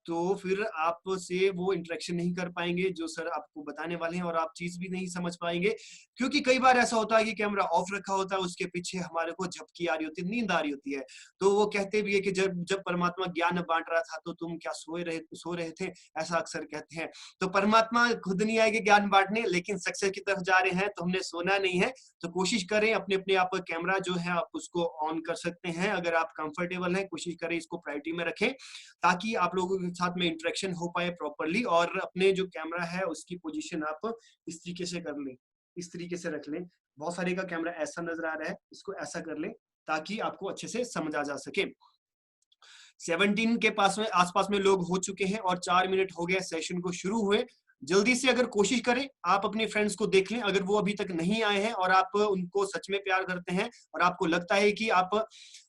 तो फिर आपसे वो इंटरेक्शन नहीं कर पाएंगे जो सर आपको बताने वाले हैं, और आप चीज भी नहीं समझ पाएंगे, क्योंकि कई बार ऐसा होता है कि कैमरा ऑफ रखा होता है, उसके पीछे हमारे को झपकी आ रही होती है, नींद आ रही होती है। तो वो कहते भी है कि जब जब परमात्मा ज्ञान बांट रहा था तो तुम क्या सो रहे थे, ऐसा अक्सर कहते हैं। तो परमात्मा खुद नहीं आएंगे ज्ञान बांटने, लेकिन सक्सेस की तरफ जा रहे हैं तो हमने सोना नहीं है। तो कोशिश करें अपने अपने आप कैमरा जो है आप उसको ऑन कर सकते हैं, अगर आप कंफर्टेबल हैं कोशिश करें इसको प्रायोरिटी में रखें, ताकि आप लोगों के साथ में इंटरेक्शन हो पाए प्रॉपरली। और अपने जो कैमरा है उसकी पोजीशन आप इस तरीके से कर लें, इस तरीके से रख लें। बहुत सारे का कैमरा ऐसा नजर आ रहा है, इसको ऐसा कर लें ताकि आपको अच्छे से समझ आ जा सके। 17 के पास में आसपास में लोग हो चुके हैं और 4 मिनट हो गए सेशन को शुरू हुए। जल्दी से अगर कोशिश करें, आप अपने फ्रेंड्स को देख लें अगर वो अभी तक नहीं आए हैं और आप उनको सच में प्यार करते हैं और आपको लगता है कि आप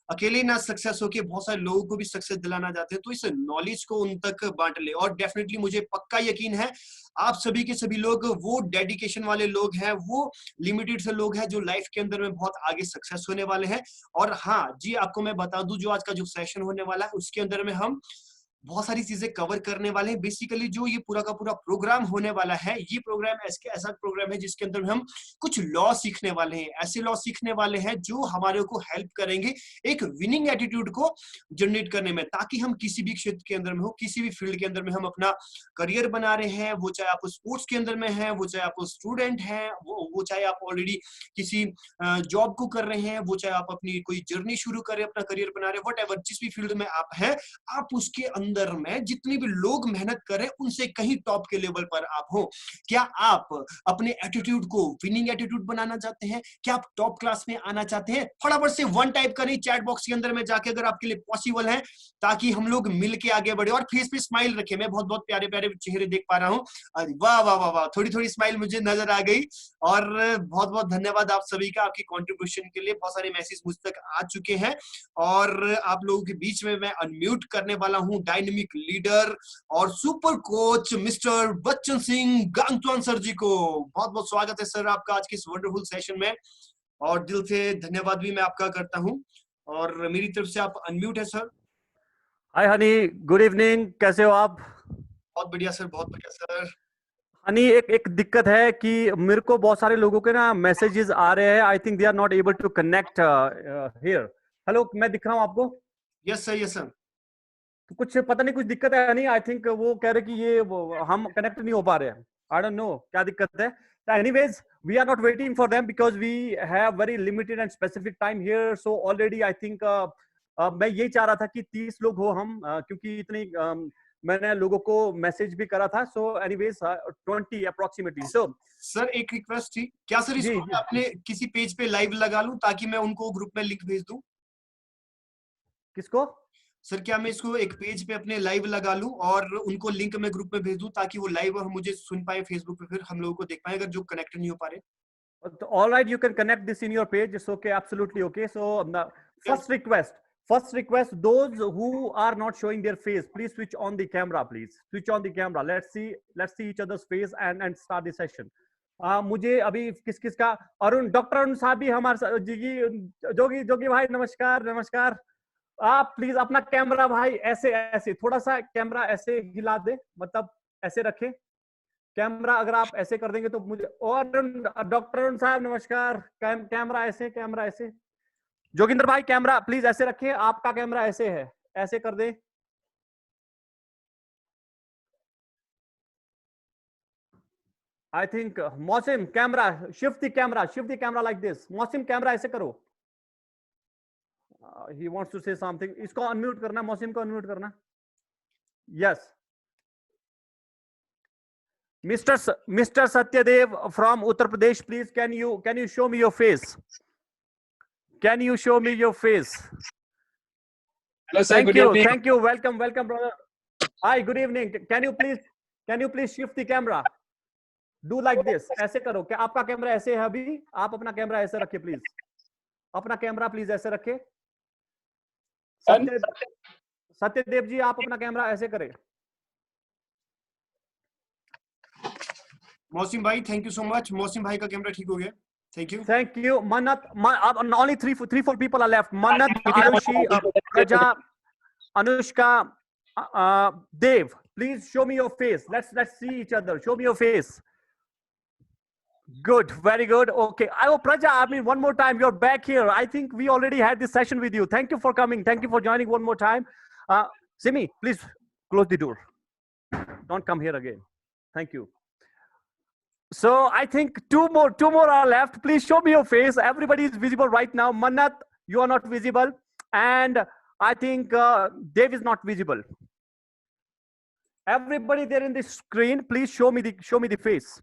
अकेले ना सक्सेस होके बहुत सारे लोगों को भी सक्सेस दिलाना चाहते हैं, तो इस नॉलेज को उन तक बांट ले। और डेफिनेटली मुझे पक्का यकीन है आप सभी के सभी लोग वो डेडिकेशन वाले लोग हैं, वो लिमिटेड से लोग हैं जो लाइफ के अंदर में बहुत आगे सक्सेस होने वाले हैं। और हाँ जी, आपको मैं बता दूं जो आज का जो सेशन होने वाला है उसके अंदर में हम बहुत सारी चीजें कवर करने वाले हैं। बेसिकली जो ये पूरा का पूरा प्रोग्राम होने वाला है, ये प्रोग्राम ऐसा प्रोग्राम है जिसके अंदर हम कुछ लॉ सीखने वाले हैं, ऐसे लॉ सीखने वाले हैं जो हमारे को हेल्प करेंगे एक विनिंग एटीट्यूड को जनरेट करने में, ताकि हम किसी भी क्षेत्र के अंदर में हो, किसी भी फील्ड के अंदर में हम अपना करियर बना रहे हैं, वो चाहे आप स्पोर्ट्स के अंदर में है, वो चाहे आप स्टूडेंट हैं, वो चाहे आप ऑलरेडी किसी जॉब को कर रहे हैं, वो चाहे आप अपनी कोई जर्नी शुरू करें, अपना करियर बना रहे हैं, वट जिस भी फील्ड में आप हैं, आप उसके अंदर में जितनी भी लोग मेहनत करें उनसे कहीं टॉप के लेवल पर आप हो। क्या आप अपने एटीट्यूड को विनिंग एटीट्यूड बनाना चाहते हैं? क्या आप टॉप क्लास में आना चाहते हैं? फटाफट से 1 टाइप करें चैट बॉक्स के अंदर में जाके अगर आपके लिए पॉसिबल है, ताकि हम लोग मिलके आगे बढ़े। और फेस पे स्माइल रखें, मैं बहुत बहुत प्यारे प्यारे चेहरे देख पा रहा हूँ। वाह वाह वाह वाह, थोड़ी थोड़ी स्माइल मुझे नजर आ गई। और बहुत बहुत धन्यवाद आप सभी का, आपकी कंट्रीब्यूशन के लिए। बहुत सारे मैसेज मुझ तक आ चुके हैं और आप लोगों के बीच में मैं अनम्यूट करने वाला हूं डायनेमिक लीडर और super coach mister Bachan Singh Gangchuan sir ji को। बहुत बहुत स्वागत है सर आपका आज के इस वंडरफुल सेशन में, और दिल से धन्यवाद भी मैं आपका करता हूं। और मेरी तरफ से आप अनम्यूट है सर। हाय हनी, गुड इवनिंग, कैसे हो आप? बहुत बढ़िया सर, बहुत बढ़िया सर। हनी, एक दिक्कत है कि मेरे को बहुत सारे लोगों के ना मैसेजेस आ रहे हैं। I think they are not able to connect here. Hello, मैं दिख रहा हूँ आपको? Yes sir, yes sir. तो कुछ पता नहीं, कुछ दिक्कत है हनी। आई थिंक वो कह रहे कि हम कनेक्ट नहीं हो पा रहे हैं। आई डोंट नो क्या दिक्कत है। Anyways, we are not waiting for them because we have very limited and specific time here. So already I think मैं यही चाह रहा था कि 30 लोग हो हम, क्योंकि इतनी मैंने लोगों को मैसेज भी करा था। So anyways 20 approximately. So sir एक रिक्वेस्ट थी, क्या सर जी इसको जी मैं अपने किसी पेज पे लाइव लगा लूं ताकि मैं उनको ग्रुप में लिंक भेज दूं? किसको? सर क्या मैं इसको एक पेज पे अपने लाइव लगा लूं और उनको लिंक में ग्रुप में भेज दूं ताकि वो लाइव मुझे सुन पाए फेसबुक पे, फिर हम लोगों को देख पाए अगर जो कनेक्ट नहीं हो पा रहे? All right, you can connect this in your page. It's okay, absolutely okay. So first request, those who are not showing their face, please switch on the camera. Please switch on the camera. Let's see each other's face and start the session. मुझे अभी किस किस का, Arun, doctor Arun साहब भी हमारे जोगी भाई, नमस्कार नमस्कार। आप प्लीज अपना कैमरा भाई ऐसे ऐसे थोड़ा सा कैमरा ऐसे हिला दे, मतलब ऐसे रखें कैमरा। अगर आप ऐसे कर देंगे तो मुझे, और डॉक्टर अरुण साहब नमस्कार। कैमरा ऐसे। जोगिंदर भाई कैमरा प्लीज ऐसे रखें, आपका कैमरा ऐसे है, ऐसे कर दे। I think Mausim camera, shift the camera like this. Mausim camera ऐसे करो। He wants to say something. इसको अनम्यूट करना, मौसिम को अनम्यूट करना। Yes, Mr. Satyadev from Uttar Pradesh, please can you show me your face? Can you show me your face? Hello sir, good evening. Thank you. Welcome brother. Hi, good evening. Can you please shift the camera? Do like this. ऐसे करो। क्या आपका camera ऐसे है अभी? आप अपना camera ऐसे रखिए प्लीज। अपना कैमरा प्लीज ऐसे रखिए। सत्यदेव जी, आप अपना कैमरा ऐसे करें। मौसिम भाई थैंक यू सो मच। मौसिम भाई का कैमरा ठीक हो गया, thank you. Manat, only 3-4 people are left. Manat, Arushi, Praja, Anushka, Dave, please show me your face. Let's see each other. Show me your face. Good, very good. Okay. Oh, Praja, I mean, one more time, you're back here. I think we already had this session with you. Thank you for coming. Thank you for joining one more time. Simi, please close the door. Don't come here again. Thank you. So I think two more are left. Please show me your face. Everybody is visible right now. Manat, you are not visible. And I think Dave is not visible. Everybody there in the screen, please show me the face.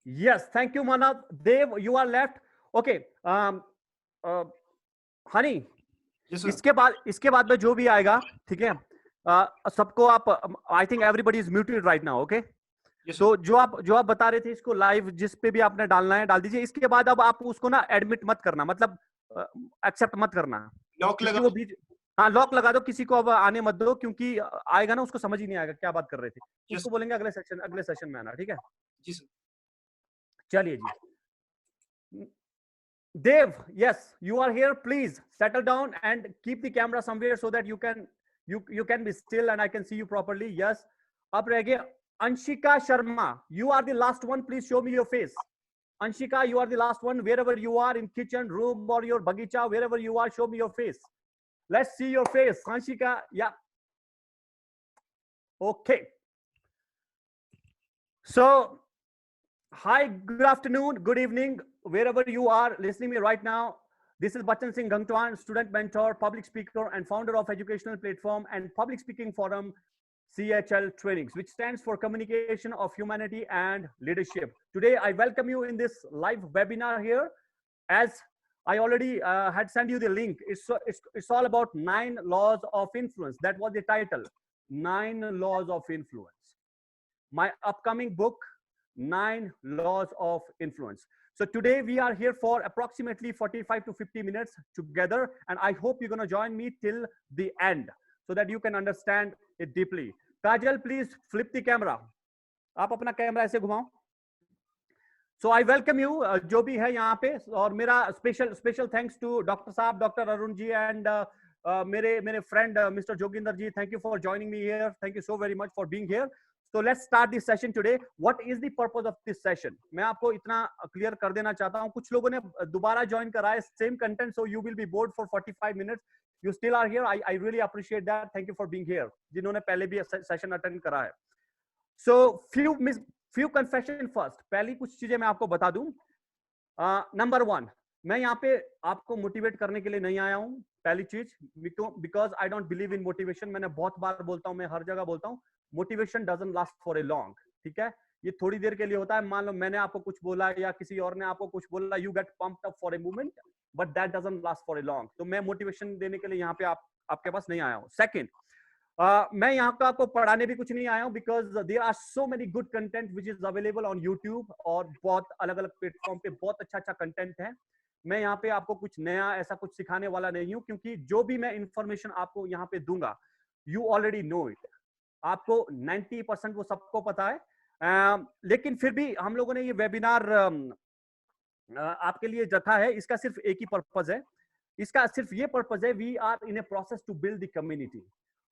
Yes, thank you, Manat. Dave, you are left. Okay. Honey, yes, इसके बाद में जो भी आएगा, ठीक है? सबको आप, I think everybody is muted right now, okay? yes, तो जो आप बता रहे थे, इसको लाइव जिस पे भी आपने डालना है डाल दीजिए. इसके बाद अब आप उसको ना एडमिट मत करना, मतलब एक्सेप्ट मत करना. लॉक लगा. हाँ, लॉक लगा दो, किसी को अब आने मत दो, क्योंकि आएगा ना उसको समझ ही नहीं आएगा क्या बात कर रहे थे. उसको बोलेंगे अगले सेशन में आना, ठीक है? जी सर. चलिए जी. Dave, yes, you are here. Please settle down and keep the camera somewhere so that you can be still and I can see you properly. Yes. Up रह गए Anshika Sharma. You are the last one. Please show me your face. Anshika, you are the last one. Wherever you are, in kitchen, room, or your bagicha, wherever you are, show me your face. Let's see your face, Anshika. Yeah. Okay. So, hi, good afternoon, good evening, wherever you are listening me right now. This is Bachan Singh Gangtuan, student mentor, public speaker, and founder of educational platform and public speaking forum, CHL Trainings, which stands for Communication of Humanity and Leadership. Today, I welcome you in this live webinar here. As I already had sent you the link, it's all about 9 laws of influence. That was the title, 9 laws of influence. My upcoming book, 9 laws of influence. So today we are here for approximately 45 to 50 minutes together, and I hope you're going to join me till the end so that you can understand it deeply. Kajal, please flip the camera. आप अपना camera ऐसे घुमाओ. So I welcome you, जो भी है यहाँ पे, और मेरा special thanks to Dr. Saab, Dr. Arun ji, and मेरे friend Mr. Joginder ji. Thank you for joining me here. Thank you so very much for being here. So let's start this session today. What is the purpose of this session? मैं आपको इतना clear कर देना चाहता हूँ. कुछ लोगों ने दोबारा join करा है, same content, so you will be bored for 45 minutes. You still are here. I really appreciate that. Thank you for being here. जिन्होंने पहले भी session attend करा है. So few confession first. पहली कुछ चीजें मैं आपको बता दूं. Number 1, मैं यहाँ पे आपको मोटिवेट करने के लिए नहीं आया हूँ. पहली चीज, because I don't believe in motivation. मैंने बहुत बार बोलता हूँ, मैं हर जगह बोलता हूँ, motivation doesn't last for a long. ठीक है, ये थोड़ी देर के लिए होता है. मान लो मैंने आपको कुछ बोला या किसी और ने आपको कुछ बोला, you get pumped up for a moment, but that doesn't last for a long. तो मैं मोटिवेशन देने के लिए यहाँ पे आपके पास नहीं आया हूँ. सेकंड, मैं यहाँ पे आपको पढ़ाने भी कुछ नहीं आया हूँ, because there are so many good content which is available on YouTube, और बहुत अलग अलग प्लेटफॉर्म पे बहुत अच्छा कंटेंट है. मैं यहाँ पे आपको कुछ नया ऐसा कुछ सिखाने वाला नहीं हूँ, क्योंकि जो भी मैं इंफॉर्मेशन आपको यहाँ पे दूंगा, यू ऑलरेडी नो इट. आपको 90% वो सबको पता है. लेकिन फिर भी हम लोगों ने ये वेबिनार आपके लिए रखा है. इसका सिर्फ एक ही पर्पस है. इसका सिर्फ ये पर्पस है, we are in a process to build the community.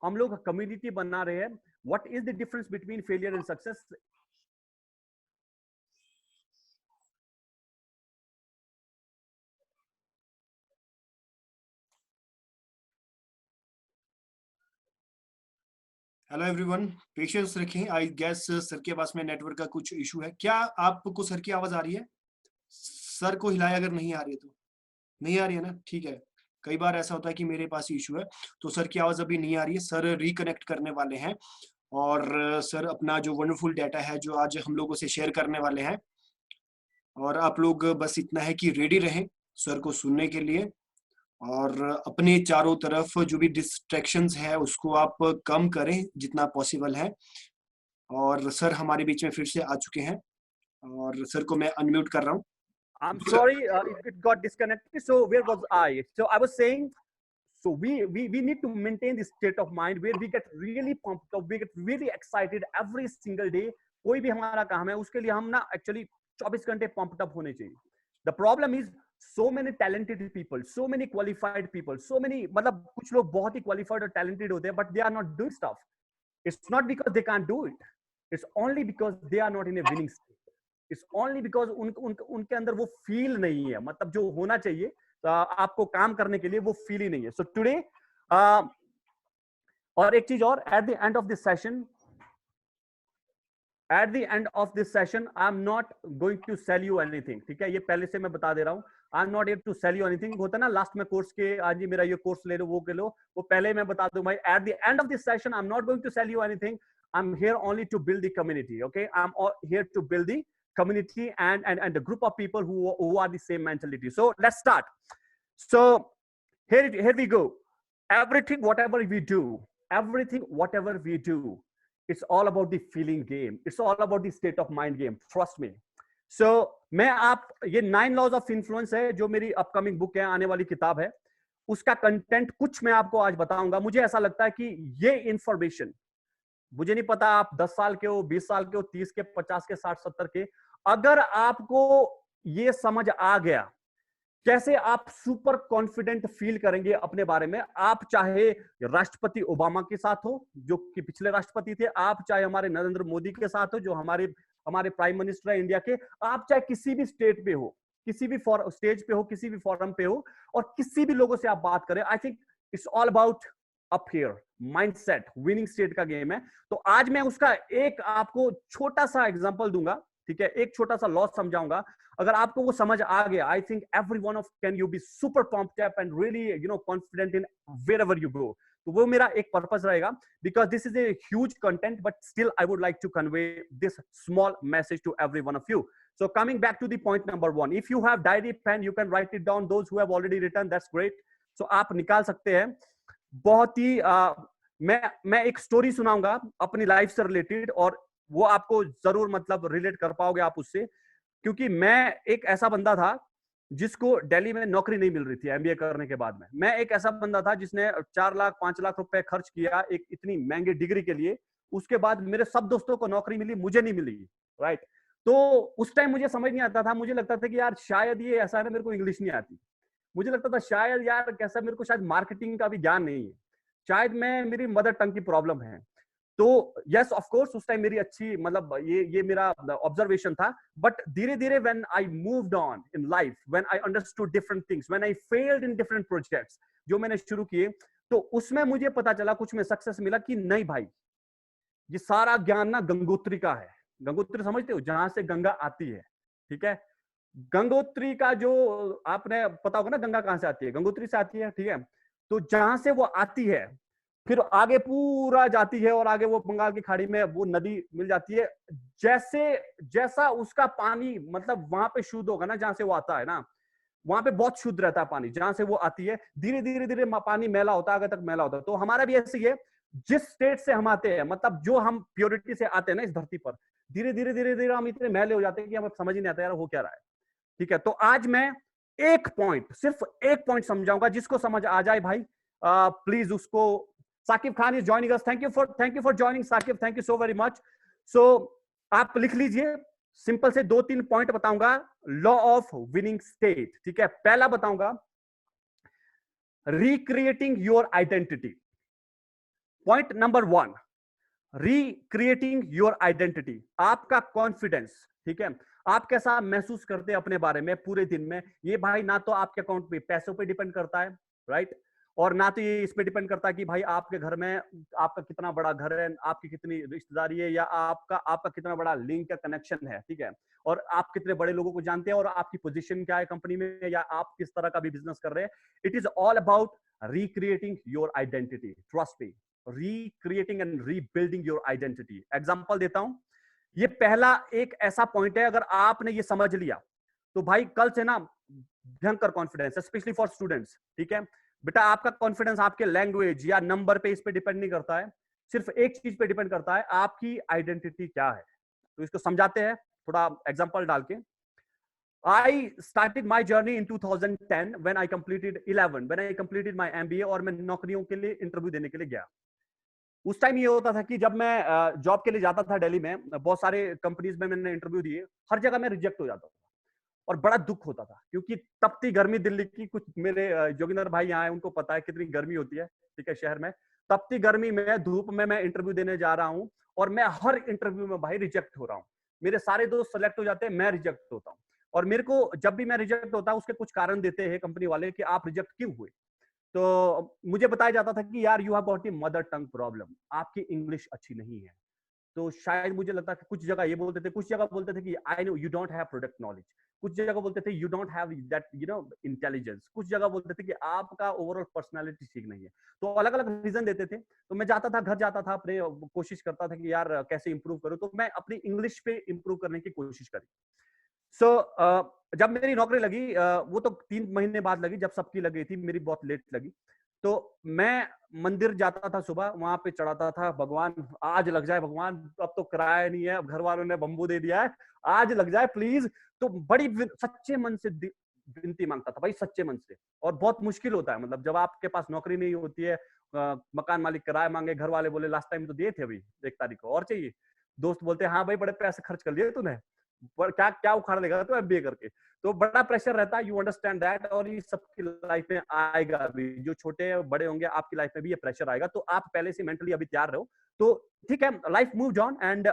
हम लोग कम्युनिटी बना रहे हैं. What is the difference between failure and success? Hello everyone, patience रखें. आई गेस सर के पास में नेटवर्क का कुछ इशू है. क्या आपको सर की आवाज आ रही है? सर को हिलाया अगर नहीं आ रही है तो. नहीं आ रही है ना, ठीक है. कई बार ऐसा होता है कि मेरे पास इशू है, तो सर की आवाज अभी नहीं आ रही है. सर रिकनेक्ट करने वाले हैं, और सर अपना जो वंडरफुल डाटा है जो आज हम लोगों से शेयर करने वाले हैं. और आप लोग बस इतना है कि रेडी रहें सर को सुनने के लिए, और अपने चारों तरफ जो भी डिस्ट्रैक्शंस है उसको आप कम करें जितना पॉसिबल है. और सर हमारे बीच में फिर से आ चुके हैं, और सर को मैं अनम्यूट कर रहा हूँ. I'm sorry, it got disconnected. So where was I? So I was saying, so we need to maintain this state of mind where we get really pumped up, we get really excited every single day. कोई भी हमारा काम है उसके लिए हम ना actually 24 घंटे pumped up होने चाहिए. The problem is so many talented people, so many qualified people, so many, मतलब कुछ लोग बहुत ही qualified और talented होते हैं, but they are not doing stuff. It's not because they can't do it. It's only because they are not in a winning state. It's only because उनके अंदर वो feel नहीं है, मतलब जो होना चाहिए आपको काम करने के लिए वो feel ही नहीं है. So today, और एक चीज और, at the end of this session, At the end of this session, I'm not going to sell you anything. ठीक है, ये पहले से मैं बता दे रहा हूँ. I'm not here to sell you anything. होता ना लास्ट में कोर्स के, आज मेरा ये कोर्स ले लो, वो के लो, वो पहले मैं बता दूं भाई. At the end of this session, I'm not going to sell you anything. I'm here only to build the community. Okay, I'm here to build the community and the group of people who are the same mentality. So let's start. So here we go. Everything whatever we do, it's all about the feeling game. It's all about the state of mind game. Trust me. So मैं आप ये 9 laws of influence है जो मेरी upcoming book है, आने वाली किताब है, उसका कंटेंट कुछ मैं आपको आज बताऊंगा. मुझे ऐसा लगता है कि ये इंफॉर्मेशन, मुझे नहीं पता आप 10 साल के हो, 20 साल के हो, 30 के, 50 के, 60, 70 के, अगर आपको ये समझ आ गया कैसे आप सुपर कॉन्फिडेंट फील करेंगे अपने बारे में, आप चाहे राष्ट्रपति ओबामा के साथ हो जो कि पिछले राष्ट्रपति थे, आप चाहे हमारे नरेंद्र मोदी के साथ हो जो हमारे प्राइम मिनिस्टर है इंडिया के, आप चाहे किसी भी स्टेट पे हो, किसी भी स्टेज पे हो, किसी भी फोरम पे हो, और किसी भी लोगों से आप बात करें, I think it's all about up here, mindset, winning state का गेम है. तो आज मैं उसका एक आपको छोटा सा एग्जांपल दूंगा, ठीक है, एक छोटा सा लॉ समझाऊंगा. अगर आपको वो समझ आ गया, I think every one of can you be super pumped up and really confident in wherever you go. तो वो मेरा एक पर्पस रहेगा, because this is a huge content, but still I would like to convey this small message to every one of you. So coming back to the point number 1, if you have diary pen, you can write it down. Those who have already written, that's great. So आप निकाल सकते हैं. बहुत ही मैं एक story सुनाऊंगा अपनी life से रिलेटेड, और वो आपको जरूर मतलब रिलेट कर पाओगे आप उससे, क्योंकि मैं एक ऐसा बंदा था जिसको दिल्ली में नौकरी नहीं मिल रही थी एमबीए करने के बाद में. मैं एक ऐसा बंदा था जिसने 4 लाख 5 लाख रुपए खर्च किया एक इतनी महंगी डिग्री के लिए. उसके बाद मेरे सब दोस्तों को नौकरी मिली, मुझे नहीं मिली, राइट. तो उस टाइम मुझे समझ नहीं आता था, मुझे लगता था कि यार शायद ये ऐसा है ना, मेरे को इंग्लिश नहीं आती, मुझे लगता था शायद यार कैसा, मेरे को शायद मार्केटिंग का भी ज्ञान नहीं है, शायद मेरी मदर टंग की प्रॉब्लम है. तो यस ऑफ कोर्स उस टाइम मेरी अच्छी मतलब ये मेरा ऑब्जर्वेशन था. बट धीरे धीरे when I moved on in life, when I understood different things, when I failed in different projects जो मैंने शुरू किए, तो उसमें मुझे पता चला, कुछ में सक्सेस मिला कि नहीं भाई, ये सारा ज्ञान ना गंगोत्री का है. गंगोत्री समझते हो, जहां से गंगा आती है, ठीक है. गंगोत्री का जो आपने पता होगा ना, गंगा कहां से आती है, गंगोत्री से आती है, ठीक है. तो जहां से वो आती है फिर आगे पूरा जाती है और आगे वो बंगाल की खाड़ी में वो नदी मिल जाती है. जैसा उसका पानी मतलब वहां पे शुद्ध होगा ना, जहां से वो आता है ना, वहां पे बहुत शुद्ध रहता है पानी जहां से वो आती है. धीरे धीरे धीरे पानी मैला होता है, आगे तक मैला होता है. तो हमारा भी ऐसे ही है, जिस स्टेट से हम आते हैं, मतलब जो हम प्योरिटी से आते हैं ना इस धरती पर, धीरे धीरे धीरे धीरे हम इतने मैले हो जाते हैं कि हमें समझ ही नहीं आता यार हो क्या रहा है, ठीक है. तो आज मैं सिर्फ एक पॉइंट समझाऊंगा, जिसको समझ आ जाए भाई प्लीज उसको. Saqib Khan is joining us, thank you for joining Saqib, thank you so very much. So आप लिख लीजिए, सिंपल से 2-3 पॉइंट बताऊंगा. लॉ ऑफ विनिंग स्टेट, ठीक है. पहला बताऊंगा recreating your identity. Point number 1, recreating your identity. आपका कॉन्फिडेंस, ठीक है, आप कैसा महसूस करते हैं अपने बारे में पूरे दिन में, ये भाई ना तो आपके अकाउंट पे पैसों पे डिपेंड करता है, राइट, और ना तो ये इस पे डिपेंड करता है कि भाई आपके घर में आपका कितना बड़ा घर है, आपकी कितनी रिश्तेदारी है, या आपका कितना बड़ा लिंक का कनेक्शन है, ठीक है, और आप कितने बड़े लोगों को जानते हैं, और आपकी पोजीशन क्या है कंपनी में, या आप किस तरह का भी बिजनेस कर रहे हैं. It is all about recreating your identity. Trust me, recreating and rebuilding your identity. Example देता हूं, ये पहला एक ऐसा पॉइंट है, अगर आपने ये समझ लिया तो भाई कल से ना भयंकर कॉन्फिडेंस, स्पेशली फॉर स्टूडेंट्स, ठीक है. बेटा आपका कॉन्फिडेंस आपके लैंग्वेज या नंबर पे इस पे डिपेंड नहीं करता है, सिर्फ एक चीज पे डिपेंड करता है, आपकी आइडेंटिटी क्या है. तो इसको समझाते हैं थोड़ा एग्जांपल डाल के. I started my journey in 2010 when I completed my MBA, और मैं नौकरियों के लिए इंटरव्यू देने के लिए गया. उस टाइम ये होता था कि जब मैं जॉब के लिए जाता था दिल्ली में, बहुत सारे कंपनीज में मैंने इंटरव्यू दिए, हर जगह मैं रिजेक्ट हो जाता था. और बड़ा दुख होता था क्योंकि तपती गर्मी दिल्ली की, कुछ मेरे जोगिंदर भाई यहाँ है उनको पता है कितनी गर्मी होती है, ठीक है, शहर में। तपती गर्मी में धूप में मैं इंटरव्यू देने जा रहा हूँ और मैं हर इंटरव्यू में भाई रिजेक्ट हो रहा हूँ। मेरे सारे दोस्त सेलेक्ट हो जाते हैं, मैं रिजेक्ट होता हूँ। और मेरे को जब भी मैं रिजेक्ट होता हूँ उसके कुछ कारण देते हैं कंपनी वाले कि आप रिजेक्ट क्यों हुए। तो मुझे बताया जाता था कि यार you have got a mother tongue problem, आपकी इंग्लिश अच्छी नहीं है। तो शायद मुझे लगता है कि कुछ जगह ये बोलते थे, कुछ जगह बोलते थे कि I know you don't have product knowledge, कुछ जगह बोलते थे you don't have that intelligence, कुछ जगह बोलते थे कि आपका ओवरऑल पर्सनालिटी ठीक नहीं है। तो अलग अलग रीजन देते थे। तो मैं जाता था, घर जाता था, अपने कोशिश करता था कि यार कैसे इंप्रूव करूं। तो मैं अपनी इंग्लिश पे इंप्रूव करने की कोशिश करी। जब मेरी नौकरी लगी, वो तो 3 महीने बाद लगी, जब सबकी लगी थी, मेरी बहुत लेट लगी। तो मैं मंदिर जाता था सुबह, वहां पे चढ़ाता था, भगवान आज लग जाए, भगवान अब तो किराया नहीं है, अब घर वालों ने बम्बू दे दिया है, आज लग जाए प्लीज। तो बड़ी सच्चे मन से विनती मांगता था भाई, सच्चे मन से। और बहुत मुश्किल होता है, मतलब जब आपके पास नौकरी नहीं होती है, मकान मालिक किराया मांगे, घर वाले बोले लास्ट टाइम तो दिए थे अभी 1 तारीख को और चाहिए, दोस्त बोलते हाँ भाई बड़े पैसे खर्च कर लिए तूने, पर क्या क्या उखाड़ लेगा तो एमबीए करके। तो बड़ा प्रेशर रहता है, यू अंडरस्टैंड दैट। और ये सबकी लाइफ में आएगा भी, जो छोटे बड़े होंगे आपकी लाइफ में भी ये प्रेशर आएगा। तो आप पहले से मेंटली अभी तैयार रहो। तो ठीक है, लाइफ मूव्ड ऑन। एंड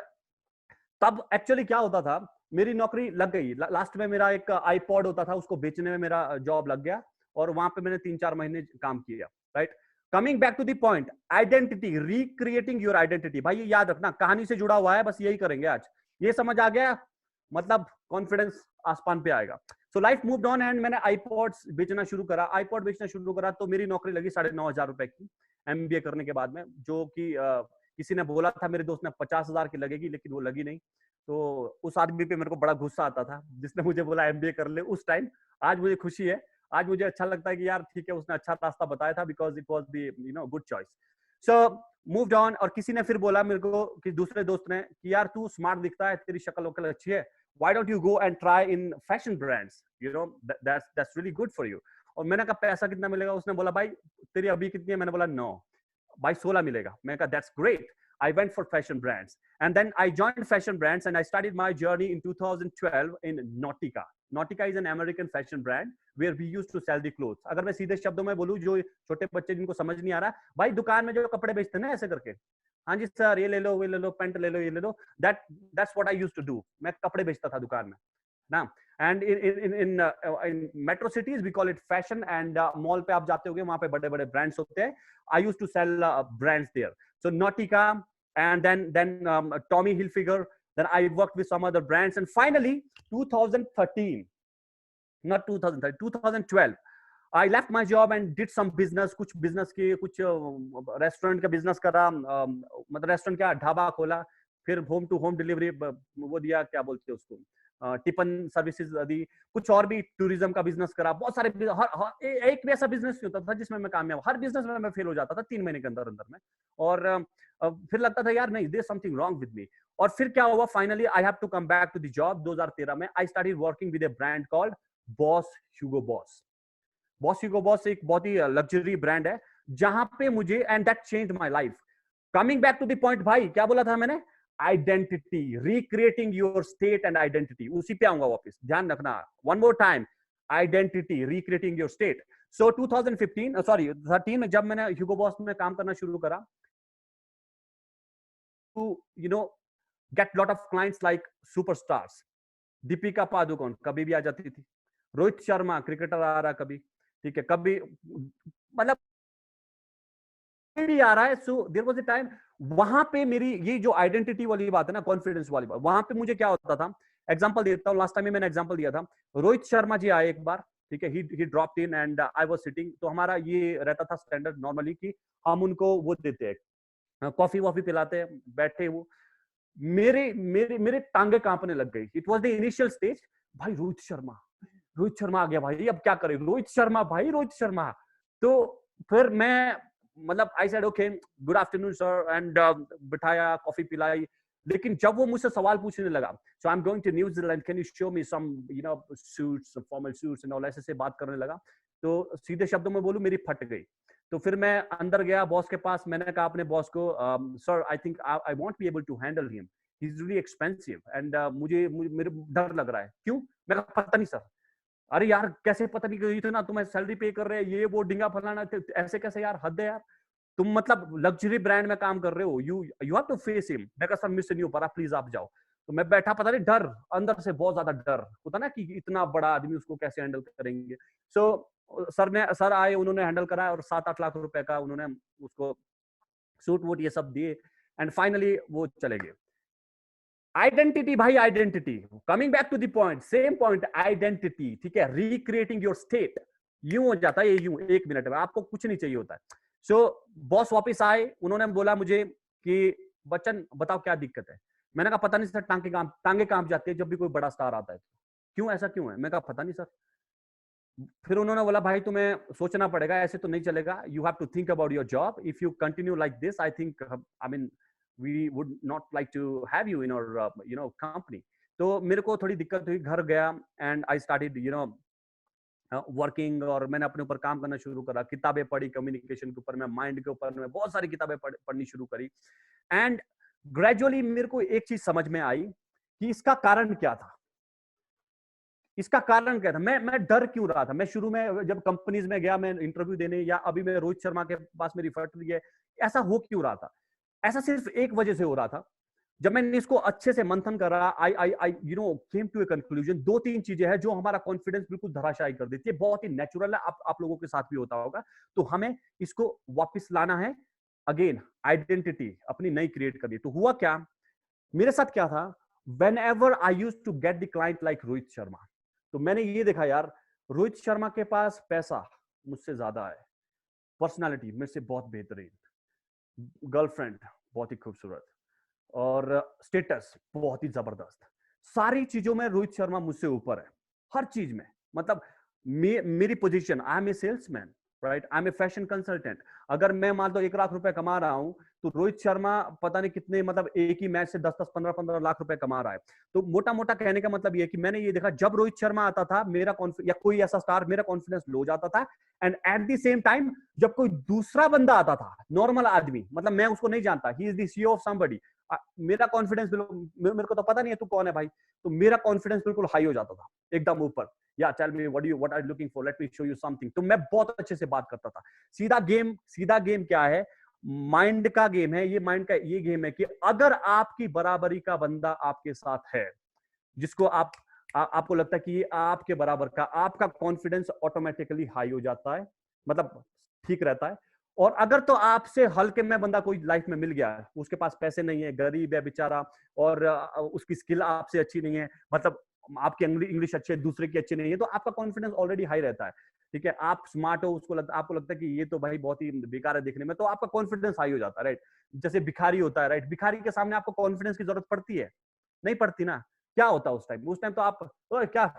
तब एक्चुअली क्या होता था, मेरी नौकरी लग गई। लास्ट में मेरा एक आईपॉड होता था, उसको बेचने में मेरा जॉब लग गया और वहां पे मैंने 3-4 महीने काम किया। Right, coming back to the point, identity, recreating your identity. भाई ये याद रखना, कहानी से जुड़ा हुआ है, बस यही करेंगे आज। ये समझ आ गया, मतलब कॉन्फिडेंस आसमान पे आएगा। So life moved on and मैंने आईपॉड्स बेचना शुरू करा। आईपॉड बेचना शुरू करा तो मेरी नौकरी लगी 9,500 रुपए की एमबीए करने के बाद में, जो कि किसी ने बोला था, मेरे दोस्त ने 50,000 की लगेगी, लेकिन वो लगी नहीं। तो उस आदमी पे मेरे को बड़ा गुस्सा आता था जिसने मुझे बोला एमबीए कर ले उस टाइम। आज मुझे खुशी है, आज मुझे अच्छा लगता है कि यार ठीक है, उसने अच्छा रास्ता बताया था, because it was the good choice. So moved on. और किसी ने फिर बोला मेरे को, कि दूसरे दोस्त ने, कि यार तू स्मार्ट दिखता है, तेरी शक्ल वकल अच्छी है, why don't you go and try in fashion brands, that's really good for you। और मैंने कहा पैसा कितना मिलेगा? उसने बोला भाई तेरी अभी कितनी है? मैंने बोला 9। भाई 16 मिलेगा। मैंने कहा that's great। I went for fashion brands and then I joined fashion brands and I started my journey in 2012 in Nautica। Nautica is an American fashion brand where we used to sell the clothes। अगर मैं सीधे शब्दों में बोलूं, जो छोटे बच्चे जिनको समझ नहीं आ रहा, भाई दुकान में जो कपड़े बेचते हैं ना ऐसे करके, हाँ जी सर ये ले लो, वो ले लो, पैंट ले लो, ये ले लो, that's what I used to do। मैं कपड़े बेचता था दुकान में ना। And in metro cities we call it fashion. And mall पे आप जाते होगे, वहां पे बड़े बड़े ब्रांड्स होते हैं। I used to sell brands there. So Nautica and then Tommy Hilfiger, then I worked with some other brands and finally 2013, not 2013, 2012 I left my job and did some business। कुछ business की, कुछ restaurant का business करा, मतलब restaurant क्या, ढाबा खोला, फिर home to home delivery वो दिया, क्या बोलते हैं उसको, टिफिन सर्विसेज दी, कुछ और भी टूरिज्म का बिजनेस करा, बहुत सारे एक भी ऐसा बिजनेस नहीं होता था जिसमें मैं कामयाब। हर बिजनेस में मैं फेल हो जाता था 3 महीने के अंदर अंदर में। और फिर लगता था यार नहीं, there something wrong with me. और फिर क्या हुआ, finally I have to come back to the job. 2013 में I started working with a brand called Boss Hugo Boss. Boss Hugo Boss एक बहुत ही लग्जरी ब्रांड है, जहां पे मुझे, and that changed my life. Coming back to the point, भाई क्या बोला था मैंने, identity, recreating your state and identity, उसी पे आऊंगा वापस, ध्यान रखना। One more time, identity, recreating your state. So 2013 में जब मैंने ह्यूगो बॉस में काम करना शुरू करा, to get lot of clients like superstars। Deepika Padukone कभी भी आ जाती थी, रोहित शर्मा क्रिकेटर आ रहा कभी, ठीक है, कभी मतलब भी आ रहा है। So there was a time, वहां पे मेरी ये जो आइडेंटिटी वाली बात है ना, कॉन्फिडेंस वाली बात, वहां पे मुझे क्या होता था, एग्जांपल देता हूं। लास्ट टाइम मैंने एग्जांपल दिया था, रोहित शर्मा जी आए एक बार, ठीक है, ही dropped in and I was sitting. तो हमारा ये रहता था स्टैंडर्ड नॉर्मली कि हम उनको वो देते हैं, कॉफी वॉफी पिलाते हैं, बैठे वो, मेरे मेरे मेरे टांगे कांपने लग गई। It was the initial stage. भाई रोहित शर्मा आ गया भाई, अब क्या करें, रोहित शर्मा भाई, रोहित शर्मा। तो फिर मैं, मतलब I said okay good afternoon sir, and बिठाया, कॉफी पिलाई। लेकिन जब वो मुझसे सवाल पूछने लगा, so I am going to New Zealand, can you show me some suits, formal suits and all, ऐसे बात करने लगा। तो सीधे शब्दों में बोलूं, मेरी फट गई। तो फिर मैं अंदर गया बॉस के पास, मैंने कहा अपने बॉस को, sir I think I won't be able to handle him, he is really expensive and मुझे मेरे डर लग रहा है। क्यों? मैं कहा पता नहीं सर, अरे यार कैसे, पता नहीं इतना तुम्हें सैलरी पे कर रहे हैं, ये वो डिंगा फलाना, ऐसे कैसे यार, हद है यार। तुम मतलब लग्जरी ब्रांड में काम कर रहे हो, you you have to face him. मैं कहा सर मिस्टर न्यू पर प्लीज आप जाओ। तो मैं बैठा, पता नहीं डर अंदर से बहुत ज्यादा डर होता ना कि इतना बड़ा आदमी, उसको कैसे हैंडल करेंगे। सर आए, उन्होंने हैंडल करा और 7-8 लाख रुपए का उन्होंने उसको सूट वूट ये सब दिए एंड फाइनली वो चले गए। आइडेंटिटी भाई, identity, coming back to the point, same point, identity, ठीक है, रिक्रिएटिंग योर स्टेट। यूं हो जाता है ये, यूं 1 मिनट में आपको कुछ नहीं चाहिए होता है। सो बॉस वापस आए, उन्होंने बोला मुझे कि बच्चन बताओ क्या दिक्कत है। मैंने कहा पता नहीं सर, टांगे कांप जाती है जब भी कोई बड़ा स्टार आता है। क्यों, ऐसा क्यों है? मैं कहा पता नहीं सर। फिर उन्होंने बोला भाई तुम्हें सोचना पड़ेगा, ऐसे तो नहीं चलेगा, you have to think about your job, if you continue like this I think I mean we would not like to have you in our you know company. तो मेरे को थोड़ी दिक्कत हुई, घर गया and I started you know working, और मैंने अपने ऊपर काम करना शुरू करा, किताबें पढ़ी कम्युनिकेशन के ऊपर, मैं माइंड के ऊपर मैं बहुत सारी किताबें पढ़नी शुरू करी। एंड ग्रेजुअली मेरे को एक चीज समझ में आई कि इसका कारण क्या था। इसका कारण क्या था, मैं डर क्यों रहा था। मैं शुरू में जब कंपनीज में गया, मैं इंटरव्यू देने, या अभी मैं रोहित शर्मा के पास मेरी फैक्ट्री है, ऐसा हो क्यों रहा था? ऐसा सिर्फ एक वजह से हो रहा था। जब मैंने इसको अच्छे से मंथन करा, I you know came to a conclusion. 2-3 चीजें हैं जो हमारा कॉन्फिडेंस बिल्कुल धराशायी कर देती है, बहुत ही नेचुरल है, आप लोगों के साथ भी होता होगा। तो हमें इसको वापस लाना है, अगेन आइडेंटिटी अपनी नई क्रिएट करनी। तो हुआ क्या, मेरे साथ क्या था, whenever I used to get the client like Rohit Sharma, तो मैंने ये देखा यार, रोहित शर्मा के पास पैसा मुझसे ज्यादा है, पर्सनालिटी मेरे से बहुत बेहतरीन, गर्लफ्रेंड बहुत ही खूबसूरत, और स्टेटस बहुत ही जबरदस्त, सारी चीजों में रोहित शर्मा मुझसे ऊपर है, हर चीज में। मतलब मेरी position, I am a salesman, right, I am a fashion consultant. अगर मैं मान लो 1 लाख रुपए कमा रहा हूं, तो रोहित शर्मा पता नहीं कितने, मतलब एक ही मैच से 10-10, 15-15 लाख रुपए कमा रहा है। तो मोटा मोटा कहने का मतलब ये कि मैंने ये देखा, जब रोहित शर्मा आता था मेरा कॉन्फिडेंस, या कोई ऐसा स्टार, मेरा कॉन्फिडेंस लो जाता था। And at the same time जब कोई दूसरा बंदा आता था, नॉर्मल आदमी, मतलब मैं उसको नहीं जानता, he is the CEO of somebody, मेरा कॉन्फिडेंस मेरे को तो पता नहीं है तू कौन है भाई, तो मेरा कॉन्फिडेंस बिल्कुल हाई हो जाता था, एकदम ऊपर। या tell me what are you looking for, let me show you something. तो मैं बहुत अच्छे से बात करता था। सीधा गेम क्या है, माइंड का गेम है ये। माइंड का ये गेम है कि अगर आपकी बराबरी का बंदा आपके साथ है, जिसको आपको लगता है कि ये आपके बराबर का, आपका कॉन्फिडेंस ऑटोमेटिकली हाई हो जाता है, मतलब ठीक रहता है। और अगर तो आपसे हल्के में बंदा कोई लाइफ में मिल गया है, उसके पास पैसे नहीं है, गरीब है बेचारा, और उसकी स्किल आपसे अच्छी नहीं है, मतलब आपकी इंग्लिश अच्छी है, दूसरे की अच्छी नहीं है, तो आपका कॉन्फिडेंस ऑलरेडी हाई रहता है। ठीक है, आप स्मार्ट हो, आपको लगता है कि ये तो भाई बहुत ही बेकार है दिखने में, तो आपका कॉन्फिडेंस हाई हो जाता है, राइट। जैसे भिखारी होता है, राइट, भिखारी के सामने आपको कॉन्फिडेंस की जरूरत पड़ती है? नहीं पड़ती ना। क्या होता है उस टाइम तो आप क्या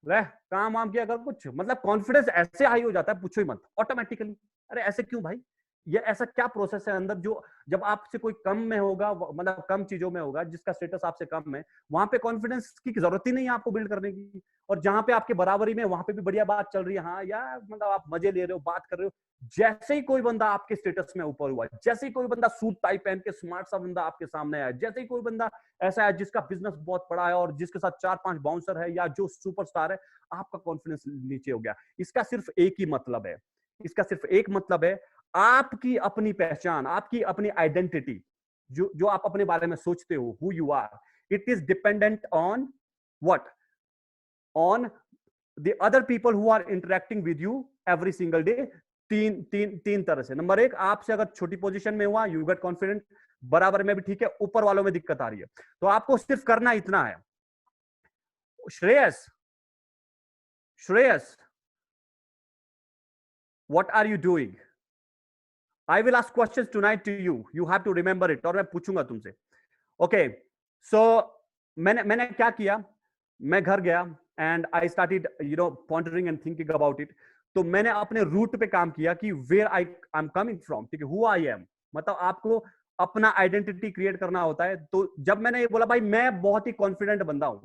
रह काम वाम किया कर कुछ, मतलब कॉन्फिडेंस ऐसे हाई हो जाता है, पूछो ही मत, ऑटोमेटिकली। अरे ऐसे क्यों भाई, ये ऐसा क्या प्रोसेस है अंदर, जो जब आपसे कोई कम में होगा, मतलब कम चीजों में होगा, जिसका स्टेटस आपसे कम है, वहां पे कॉन्फिडेंस की जरूरत ही नहीं है आपको बिल्ड करने की। और जहां पे आपके बराबरी में, वहां पे भी बढ़िया बात चल रही है, हाँ यार, मतलब आप मजे ले रहे हो, बात कर रहे हो, जैसे ही कोई बंदा आपके स्टेटस में ऊपर हुआ, जैसे ही कोई बंदा सूट टाइप पहन के स्मार्ट सा बंदा आपके सामने आया, जैसे ही कोई बंदा ऐसा है जिसका बिजनेस बहुत बड़ा है और जिसके साथ 4-5 बाउंसर है, या जो सुपरस्टार है, आपका कॉन्फिडेंस नीचे हो गया। इसका सिर्फ एक ही मतलब है, इसका सिर्फ एक मतलब है, आपकी अपनी पहचान, आपकी अपनी आइडेंटिटी, जो आप अपने बारे में सोचते हो, who you are, it is dependent on what, on the other people who are interacting with you every single day. तीन तरह से। नंबर 1, आपसे अगर छोटी पोजीशन में हुआ, यू गेट कॉन्फिडेंट, बराबर में भी ठीक है, ऊपर वालों में दिक्कत आ रही है, तो आपको सिर्फ करना इतना है, Shreyas what are you doing? I will ask questions tonight to you. You have to remember it. और मैं पूछूंगा तुमसे. Okay. So मैंने क्या किया? मैं घर गया and I started, you know, pondering and thinking about it. तो मैंने अपने रूट पे काम किया कि where I'm coming from, ठीक है, who I am. मतलब आपको अपना आइडेंटिटी क्रिएट करना होता है। तो जब मैंने ये बोला भाई मैं बहुत ही कॉन्फिडेंट बंदा हूं,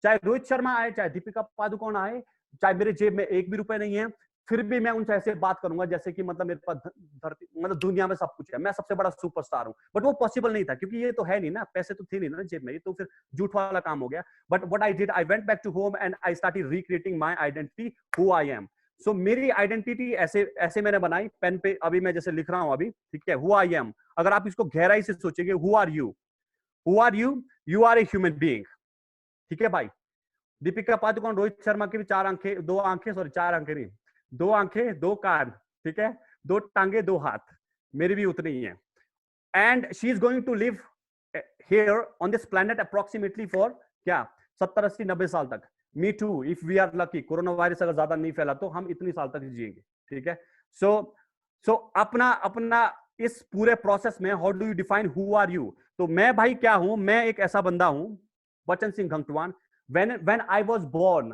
चाहे रोहित शर्मा आए, चाहे दीपिका पादुकोण आए, चाहे मेरे जेब में 1 भी रुपए नहीं है, फिर भी मैं उनसे ऐसे बात करूंगा जैसे कि मतलब मेरे पास धरती मतलब दुनिया में सब कुछ है, मैं सबसे बड़ा सुपरस्टार हूं। बट वो पॉसिबल नहीं था क्योंकि ये तो है नहीं ना, पैसे तो थे नहीं ना जेब में, ये तो फिर झूठ वाला काम हो गया। But what I did, I went back to home and I started recreating my identity, who I am. So मेरी आइडेंटिटी ऐसे ऐसे मैंने बनाई पेन पे, अभी मैं जैसे लिख रहा हूं अभी, ठीक है, हु आई एम। अगर आप इसको गहराई से सोचेंगे, who are you, who are you, you are a human being, ठीक है भाई। दीपिका पादुकोण, रोहित शर्मा की भी चार आंखें, दो आंखें, सॉरी चार आंखें नहीं, दो आंखें, दो कान, ठीक है, दो टांगे, दो हाथ, मेरी भी उतनी ही है। And she is going to live here on this planet approximately for क्या 70 80 90 साल तक। Me too, if we are lucky, corona virus अगर ज्यादा नहीं फैला तो हम इतनी साल तक जिएंगे, ठीक है। सो अपना अपना इस पूरे प्रोसेस में how do you define who are you. तो मैं भाई क्या हूं, मैं एक ऐसा बंदा हूं, Bachan Singh Ghangtuan. when I was born,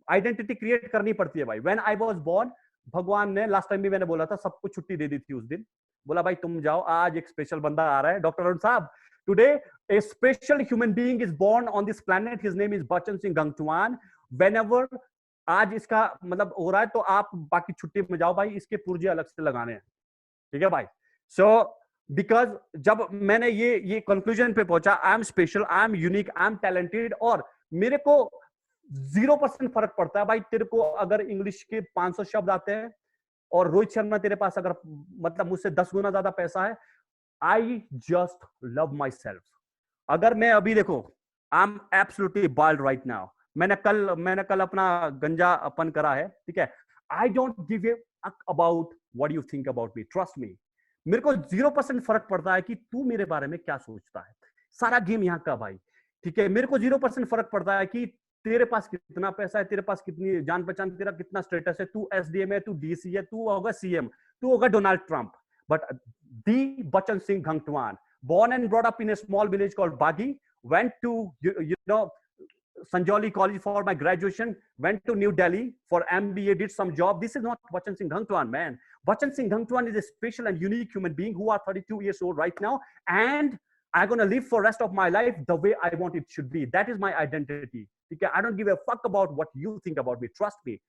identity create करनी पड़ती है भाई। when I was born, भगवान ने, लास्ट टाइम भी मैंने बोला था, सबको छुट्टी दे दी थी उस दिन, बोला भाई तुम जाओ, आज एक स्पेशल बंदा आ रहा है, डॉक्टर अरुण साहब, today a special human being is born on this planet, his name is बचन सिंह घंगटुआन। whenever आज इसका मतलब हो रहा है तो आप बाकी छुट्टी में जाओ भाई, इसके पुर्जे अलग से लगाने हैं, ठीक है भाई। सो बिकॉज जब मैंने ये कंक्लूजन पे पहुंचा, I am special, I am unique, I am talented, और मेरे को 0% फर्क पड़ता है भाई। तेरे को अगर इंग्लिश के 500 शब्द आते हैं और रोहित शर्मा तेरे पास अगर मतलब मुझसे 10 गुना ज्यादा पैसा है, I just love my self. अगर मैं अभी देखो, I am absolutely bald right now, मैंने कल अपना गंजा अपन करा है, ठीक है। I don't give a about what you think about me, trust me. मेरे को 0% फर्क पड़ता है कि तू मेरे बारे में क्या सोचता है, सारा गेम यहाँ का भाई, ठीक है। मेरे को 0% फर्क पड़ता है कि तेरे पास कितना पैसा है, तेरे पास कितनी जान पहचान, तेरा कितना स्टेटस है, तू एसडीएम है, तू डीसी है, तू होगा सीएम, तू होगा डोनाल्ड ट्रंप। बट दी बचन Singh घंगटुआन, born and brought up in a small village called Bagi, went to you know Sanjoli College for my graduation, went to New Delhi for MBA, did some job. This is not Bachchan Singh Dhangtuan, man. Bachchan Singh Dhangtuan is a special and unique human being who are 32 years old right now, and I'm going to live for rest of my life the way I want it should be. That is my identity. Okay? I don't give a fuck about what you think about me. Trust me.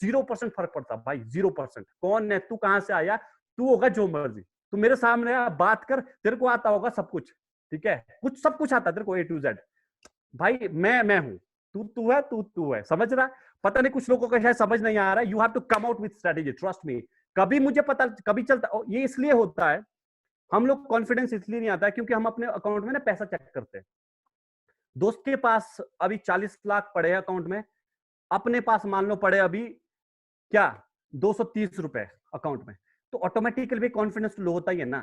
0% फर्क पड़ता भाई, 0%। कौन है तू, कहां से आया, तू होगा जो मर्जी, तू मेरे सामने आ, बात कर, तेरे को आता होगा सब कुछ, ठीक है, कुछ सब कुछ आता है तेरे को A to Z। भाई मैं हूं, तू है, तू है, समझ रहा। पता नहीं कुछ लोगों को शायद समझ नहीं आ रहा है। You have to come out with strategy, trust me. कभी मुझे पता, कभी चलता, ये इसलिए होता है, हम लोग कॉन्फिडेंस इसलिए नहीं आता है क्योंकि हम अपने अकाउंट में ना पैसा चेक करते हैं। दोस्त के पास अभी 40 लाख पड़े हैं अकाउंट में, अपने पास मान लो पड़े अभी क्या 230 रुपए अकाउंट में, तो ऑटोमेटिकली कॉन्फिडेंस लो होता ही है ना,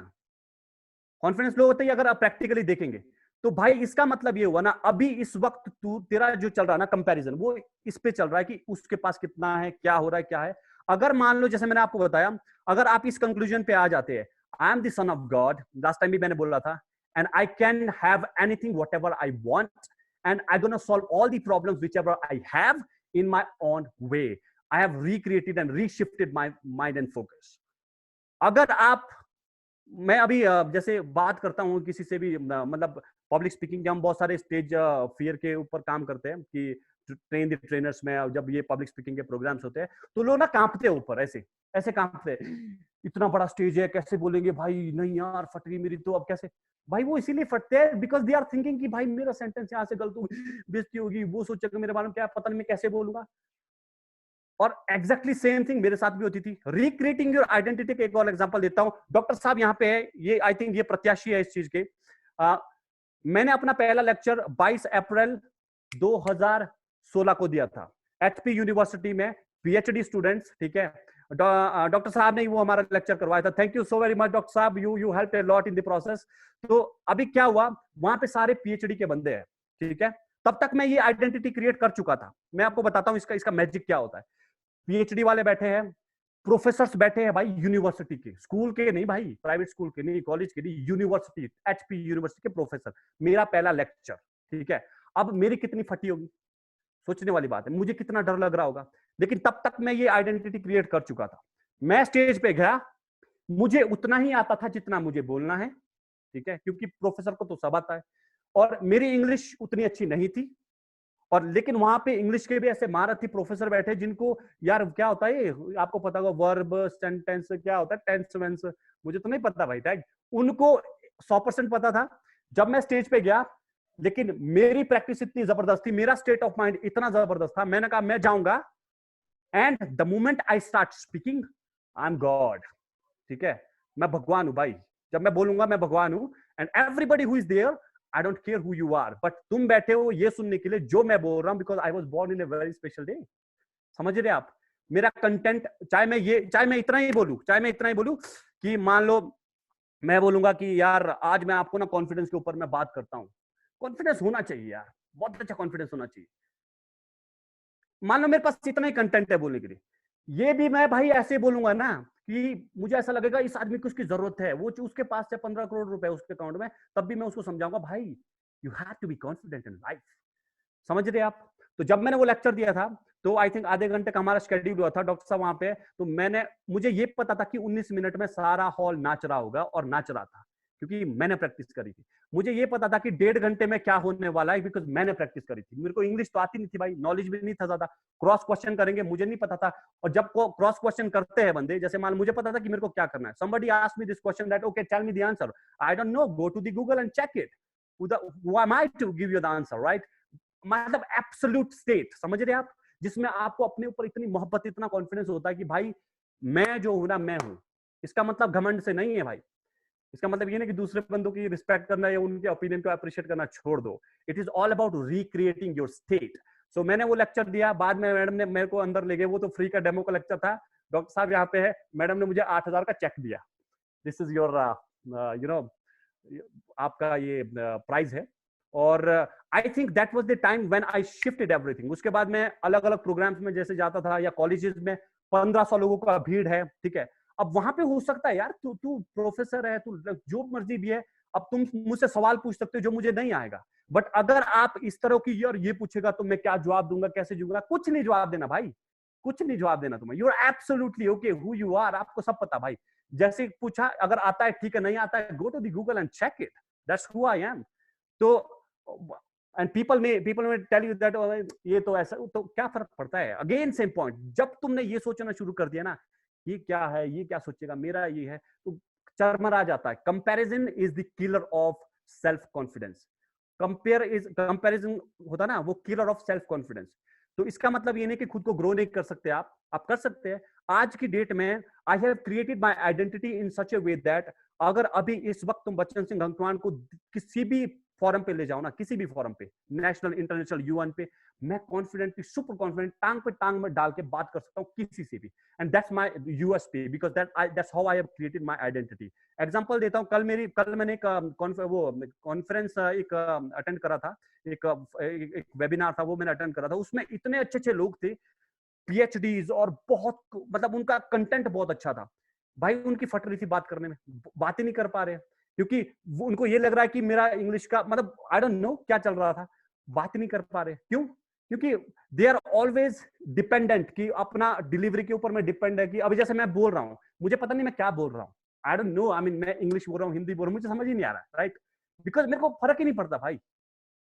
कॉन्फिडेंस लो होता ही। अगर आप प्रैक्टिकली देखेंगे तो भाई इसका मतलब ये हुआ ना, अभी इस वक्त तू, तेरा जो चल रहा है ना कंपैरिजन, वो इस पे चल रहा है कि उसके पास कितना है, क्या हो रहा है, क्या है। अगर मान लो जैसे मैंने आपको बताया, अगर आप इस कंक्लूजन पे आ जाते हैं, I am the son of God, last time भी मैंने बोला था, and I can have anything whatever I want, and I gonna solve all the problems whichever I have in my own way. I have recreated and reshifted my mind and focus. अगर आप, मैं अभी जैसे बात करता हूँ किसी से भी, मतलब पब्लिक स्पीकिंग, हम बहुत सारे स्टेज फियर के ऊपर काम करते हैं कि ट्रेन द ट्रेनर्स में, जब ये पब्लिक स्पीकिंग के प्रोग्राम्स होते हैं तो लोग ना कांपते हैं ऊपर, ऐसे ऐसे कांपते हैं, इतना बड़ा स्टेज है कैसे बोलेंगे भाई, नहीं यार फट गई मेरी तो, अब कैसे। भाई वो इसीलिए फटते हैं बिकॉज दे आर थिंकिंग कि भाई मेरा सेंटेंस यहाँ से गलत होगी, बेइज्जती होगी, वो सोचेगा मेरे बारे में क्या, पता नहीं मैं कैसे बोलूंगा। और एग्जैक्टली सेम थिंग मेरे साथ भी होती थी। रिक्रिएटिंग योर आइडेंटिटी के एक और एग्जांपल देता हूं। डॉक्टर साहब यहाँ पे है, ये आई थिंक ये प्रत्याशी है इस चीज के। मैंने अपना पहला लेक्चर 22 अप्रैल 2016 को दिया था एचपी यूनिवर्सिटी में, पीएचडी स्टूडेंट्स, ठीक है। डॉक्टर साहब ने वो हमारा लेक्चर करवाया था। Thank you so very much doctor साहब, you help a lot in the process. तो अभी क्या हुआ, वहां पे सारे पीएचडी के बंदे हैं, ठीक है। तब तक मैं ये आइडेंटिटी क्रिएट कर चुका था। मैं आपको बताता हूं इसका मैजिक क्या होता है। पीएचडी वाले बैठे हैं, प्रोफेसर्स बैठे हैं भाई यूनिवर्सिटी के, स्कूल के नहीं भाई, प्राइवेट स्कूल के नहीं, कॉलेज के नहीं, यूनिवर्सिटी, एचपी यूनिवर्सिटी के प्रोफेसर। मेरा पहला लेक्चर, ठीक है। अब मेरी कितनी फटी होगी, सोचने वाली बात है, मुझे कितना डर लग रहा होगा। लेकिन तब तक मैं ये आइडेंटिटी क्रिएट कर चुका था। मैं स्टेज पे गया, मुझे उतना ही आता था जितना मुझे बोलना है, ठीक है, क्योंकि प्रोफेसर को तो सब आता है, और मेरी इंग्लिश उतनी अच्छी नहीं थी, और लेकिन वहां पे इंग्लिश के भी ऐसे महारथी प्रोफेसर बैठे जिनको यार क्या होता है ये आपको पता होगा, वर्ब सेंटेंस क्या होता है, टेंस वेंस, मुझे तो नहीं पता भाई, राइट। उनको 100% पता था। जब मैं स्टेज पे गया, लेकिन मेरी प्रैक्टिस इतनी जबरदस्त थी, मेरा स्टेट ऑफ माइंड इतना जबरदस्त था, मैंने कहा मैं जाऊंगा and the moment I start speaking I am God, ठीक है, मैं भगवान हूं भाई। जब मैं बोलूंगा मैं भगवान हूं, and everybody who is there, I don't care who you are, but तुम बैठे हो ये सुनने के लिए जो मैं बोल रहा हूं, because I was born in a very special day. समझ रहे आप? मेरा कंटेंट, चाहे मैं इतना ही बोलूं कि मान लो मैं बोलूंगा कि यार आज मैं आपको ना कॉन्फिडेंस के ऊपर मैं बात करता हूं। कॉन्फिडेंस होना चाहिए यार, बहुत अच्छा कॉन्फिडेंस होना चाहिए। मान लो मेरे पास इतना ही कंटेंट है बोलने के लिए, ये भी मैं भाई ऐसे बोलूंगा ना कि मुझे ऐसा लगेगा इस आदमी को उसकी जरूरत है, वो उसके पास है 15 करोड़ रुपए उसके अकाउंट में, तब भी मैं उसको समझाऊंगा भाई you have to be confident in life. समझ रहे आप? तो जब मैंने वो लेक्चर दिया था, तो आई थिंक आधे घंटे का हमारा शेड्यूल हुआ था डॉक्टर साहब वहां पे, तो मुझे ये पता था कि 19 मिनट में सारा हॉल नाच रहा होगा, और नाच रहा था क्योंकि मैंने प्रैक्टिस करी थी। मुझे ये पता था कि 1.5 घंटे में क्या होने वाला है, बिकॉज मैंने प्रैक्टिस करी थी। मेरे को इंग्लिश तो आती नहीं थी भाई, नॉलेज भी नहीं था ज्यादा, क्रॉस क्वेश्चन करेंगे मुझे नहीं पता था। और जब क्रॉस क्वेश्चन करते हैं बंदे, जैसे मान मुझे पता था कि मेरे को क्या करना है, somebody asked me this question that okay tell me the answer, I don't know, go to the Google and check it, who am I to give you the answer, right? मतलब एब्सोल्यूट स्टेट, समझ रहे आप, जिसमें आपको अपने ऊपर इतनी मोहब्बत, इतना कॉन्फिडेंस होता है कि भाई मैं जो हूं ना मैं हूं। इसका मतलब घमंड से नहीं है भाई, इसका मतलब ये नहीं कि दूसरे बंदों की रिस्पेक्ट करना या उनके ओपिनियन को अप्रिशिएट करना छोड़ दो। It is all about recreating your state. So मैंने वो लेक्चर दिया, बाद में मैडम ने मेरे को अंदर ले गए, वो तो फ्री का डेमो का लेक्चर था। डॉक्टर साहब यहाँ पे है, मैडम ने मुझे 8,000 का चेक दिया, this is your you know आपका ये प्राइज है। और I think that was the time when I shifted everything. उसके बाद मैं अलग अलग प्रोग्राम्स में जैसे जाता था, या कॉलेजेस में 1500 लोगों का भीड़ है, ठीक है, अब वहां पे हो सकता है यार तू प्रोफेसर है, तू जो मर्जी भी है, अब तुम मुझसे सवाल पूछ सकते हो जो मुझे नहीं आएगा, बट अगर आप इस तरह की यार ये पूछेगा तो मैं क्या जवाब दूंगा, कैसे दूंगा, कुछ नहीं जवाब देना भाई, कुछ नहीं जवाब देना तुम्हें। You are absolutely okay who you are, आपको सब पता भाई। जैसे पूछा, अगर आता है ठीक है, नहीं आता है go to the Google and check it, that's who I am. तो एंड पीपल में टेल यू दैट ये तो ऐसा, तो क्या फर्क पड़ता है? अगेन सेम पॉइंट, जब तुमने ये सोचना शुरू कर दिया ना ये क्या है, ये क्या सोचेगा, मेरा ये है, तो चरमरा जाता है। Comparison is the killer of self confidence. Comparison होता ना, वो किलर ऑफ सेल्फ कॉन्फिडेंस। तो इसका मतलब ये नहीं कि खुद को ग्रो नहीं कर सकते आप कर सकते हैं। आज की डेट में I have created my identity in such A way that अगर अभी इस वक्त तुम बच्चन सिंह गंगवान को किसी भी फॉरम पे ले जाओ ना, किसी भी फॉरम पे, नेशनल, इंटरनेशनल, यूएन पे, मैं कॉन्फिडेंटली, सुपर कॉन्फिडेंट, टांग पे टांग में डाल के बात कर सकता हूँ किसी से भी। And that's my USP, because that's how I have created my identity. Example देता हूँ, कल मैंने एक कॉन्फ्रेंस एक अटेंड करा था, एक वेबिनार था, वो मैंने अटेंड करा था। उसमें इतने अच्छे अच्छे लोग थे, पीएचडीज, और बहुत, मतलब उनका कंटेंट बहुत अच्छा था भाई। उनकी फट रही थी बात करने में, बात ही नहीं कर पा रहे, क्योंकि उनको ये लग रहा है कि मेरा इंग्लिश का मतलब आई डोंट नो क्या चल रहा था, बात ही नहीं कर पा रहे। क्यों? क्योंकि दे आर ऑलवेज डिपेंडेंट, कि अपना डिलीवरी के ऊपर मैं डिपेंड है, कि अभी जैसे मैं बोल रहा हूँ, मुझे पता नहीं मैं क्या बोल रहा हूँ, I don't know, I mean मैं इंग्लिश बोल रहा हूँ, हिंदी बोल रहा हूँ, मुझे समझ ही नहीं आ रहा, राइट? बिकॉज मेरे को फर्क ही नहीं पड़ता भाई,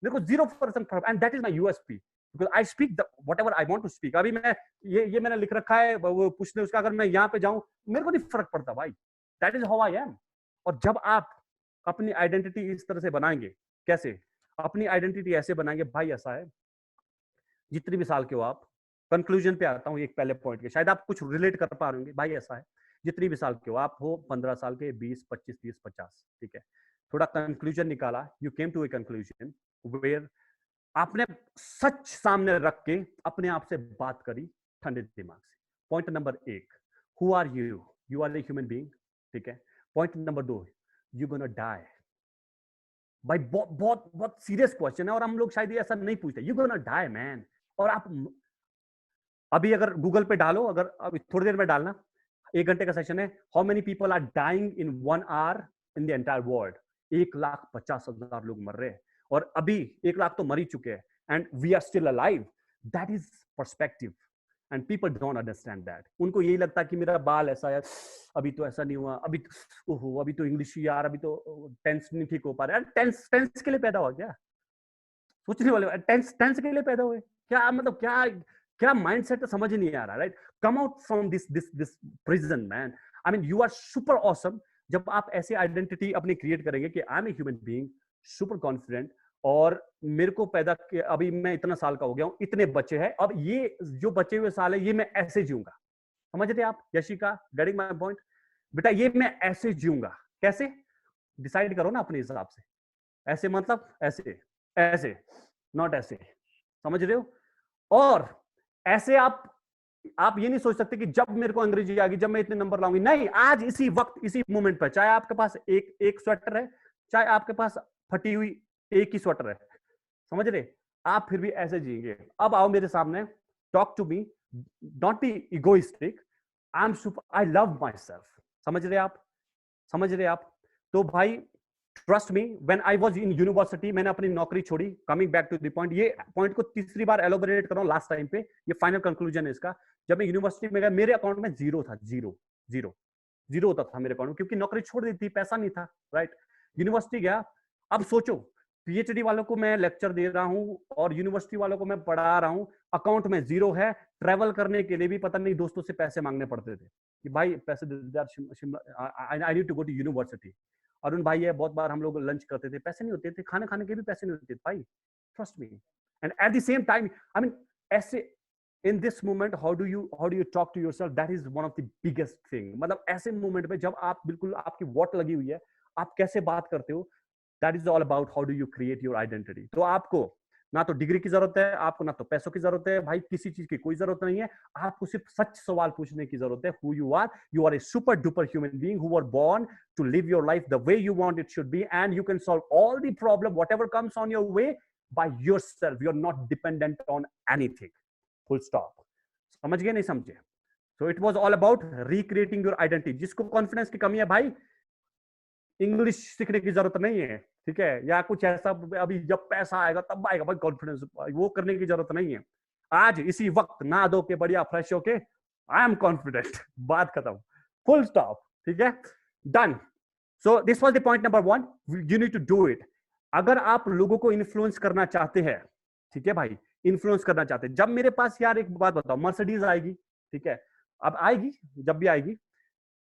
मेरे को 0% फर्क, and that is my USP, because I speak whatever I want to speak. अभी मैं ये मैंने लिख रखा है, वो पूछ ले उसका, अगर मैं यहाँ पे जाऊं मेरे को नहीं फर्क पड़ता भाई, that is how I am. और जब आप अपनी आइडेंटिटी इस तरह से बनाएंगे, कैसे अपनी आइडेंटिटी ऐसे बनाएंगे भाई, ऐसा है, जितनी भी साल के हो आप, कंक्लूजन पे आता हूँ एक पहले पॉइंट के, शायद आप कुछ रिलेट कर पा रहे होंगे भाई, ऐसा है, जितनी भी साल के हो आप, हो 15 साल के, 20, 25, 30, 50, ठीक है, थोड़ा कंक्लूजन निकाला, you came to a conclusion where आपने सच सामने रख के अपने आप से बात करी ठंडे दिमाग से। Point number 1, who are you? You are a human being, ठीक है। Point number 2, you gonna die. भाई बहुत बहुत बहुत सीरियस क्वेश्चन है, और हम लोग शायद ऐसा नहीं पूछते, यू गोना डाई मैन। और आप अभी अगर गूगल पे डालो, अगर अभी थोड़ी देर में डालना, 1 घंटे का सेशन है, how many people are dying in 1 hour in the entire world? 1,50,000 लोग मर रहे हैं, और अभी 1 लाख तो मर ही चुके हैं, and we are still alive. That is perspective, and people don't understand that. उनको यही लगता है कि मेरा बाल ऐसा है, अभी तो ऐसा नहीं हुआ, अभी ओहो अभी तो इंग्लिश यार, अभी तो टेंस नहीं ठीक हो पा रहा है। टेंस के लिए पैदा हुआ क्या? सोचने वाले, टेंस के लिए पैदा हुए, क्या मतलब क्या क्या माइंडसेट समझ नहीं आ रहा, right? Come out from this prison man. I mean you are super awesome जब आप ऐसे आइडेंटिटी अपनी क्रिएट करेंगे कि I am a human being, super confident, और मेरे को पैदा अभी मैं इतना साल का हो गया हूं, इतने बच्चे हैं, अब ये जो बचे हुए साल है ये मैं ऐसे जीऊंगा। समझ रहे आप यशिका? Getting my point? बेटा ये मैं ऐसे जीऊंगा, कैसे डिसाइड करो ना अपने हिसाब से। ऐसे मतलब ऐसे, ऐसे, नॉट ऐसे, समझ रहे हो? और ऐसे आप ये नहीं सोच सकते कि जब मेरे को अंग्रेजी आ गई, जब मैं इतने नंबर लाऊंगी, नहीं, आज इसी वक्त इसी मोमेंट पर, चाहे आपके पास एक स्वेटर है, चाहे आपके पास फटी हुई एक ही स्वेटर है, समझ रहे, आप फिर भी ऐसे जिएंगे। अब आओ मेरे सामने, talk to me, don't be egoistic, I am super, I love myself. समझ रहे आप? समझ रहे आप? तो भाई trust me, when I was in university, मैंने अपनी नौकरी छोड़ी। Coming back to the point, ये पॉइंट को तीसरी बार एलोबरेट कर रहा हूं लास्ट टाइम पे, ये फाइनल कंक्लूजन है इसका। जब मैं यूनिवर्सिटी में गया, मेरे अकाउंट में जीरो था, जीरो जीरो जीरो होता था मेरे अकाउंट में, क्योंकि नौकरी छोड़ दी थी, पैसा नहीं था, राइट? यूनिवर्सिटी गया, अब सोचो पीएचडी वालों को मैं लेक्चर दे रहा हूं और यूनिवर्सिटी वालों को मैं पढ़ा रहा हूं, अकाउंट में जीरो है, ट्रैवल करने के लिए भी पता नहीं दोस्तों से पैसे मांगने पड़ते थे कि भाई पैसे दे दे यार, I need to go to university. Arun भाई है, बहुत बार हम लोग लंच करते थे, पैसे नहीं होते थे, खाने खाने के भी पैसे नहीं होते थे भाई, trust me. And at the same time, I mean ऐसे in this moment, how do you talk to yourself, that is one of the biggest thing. मतलब ऐसे मोमेंट पे जब आप बिल्कुल आपकी वॉट लगी हुई है, आप कैसे बात करते हो, that is all about how do you create your identity. तो आपको ना तो डिग्री की जरूरत है, आपको ना तो पैसों की जरूरत है, भाई किसी चीज की कोई जरूरत नहीं है, आपको सिर्फ सच सवाल पूछने की जरूरत है। Who you are a super duper human being who are born to live your life the way you want it should be, and you can solve all the problem whatever comes on your way by yourself. You are not dependent on anything, full stop. समझ गए नहीं समझे? So it was all about recreating your identity. जिसको confidence की कमी है भाई, English सीखने की जरूरत नहीं है, ठीक है, या कुछ ऐसा अभी जब पैसा आएगा तब आएगा भाई कॉन्फिडेंस, वो करने की जरूरत नहीं है। आज इसी वक्त नहा धो के बढ़िया फ्रेश होके आई एम कॉन्फिडेंट, बात खत्म, फुल स्टॉप, ठीक है, done. So this was the point number 1, you need to do it. अगर आप लोगों को इन्फ्लुएंस करना चाहते हैं, ठीक है भाई, इन्फ्लुएंस करना चाहते हैं, जब मेरे पास यार एक बात बताओ, मर्सिडीज आएगी, ठीक है, अब आएगी, जब भी आएगी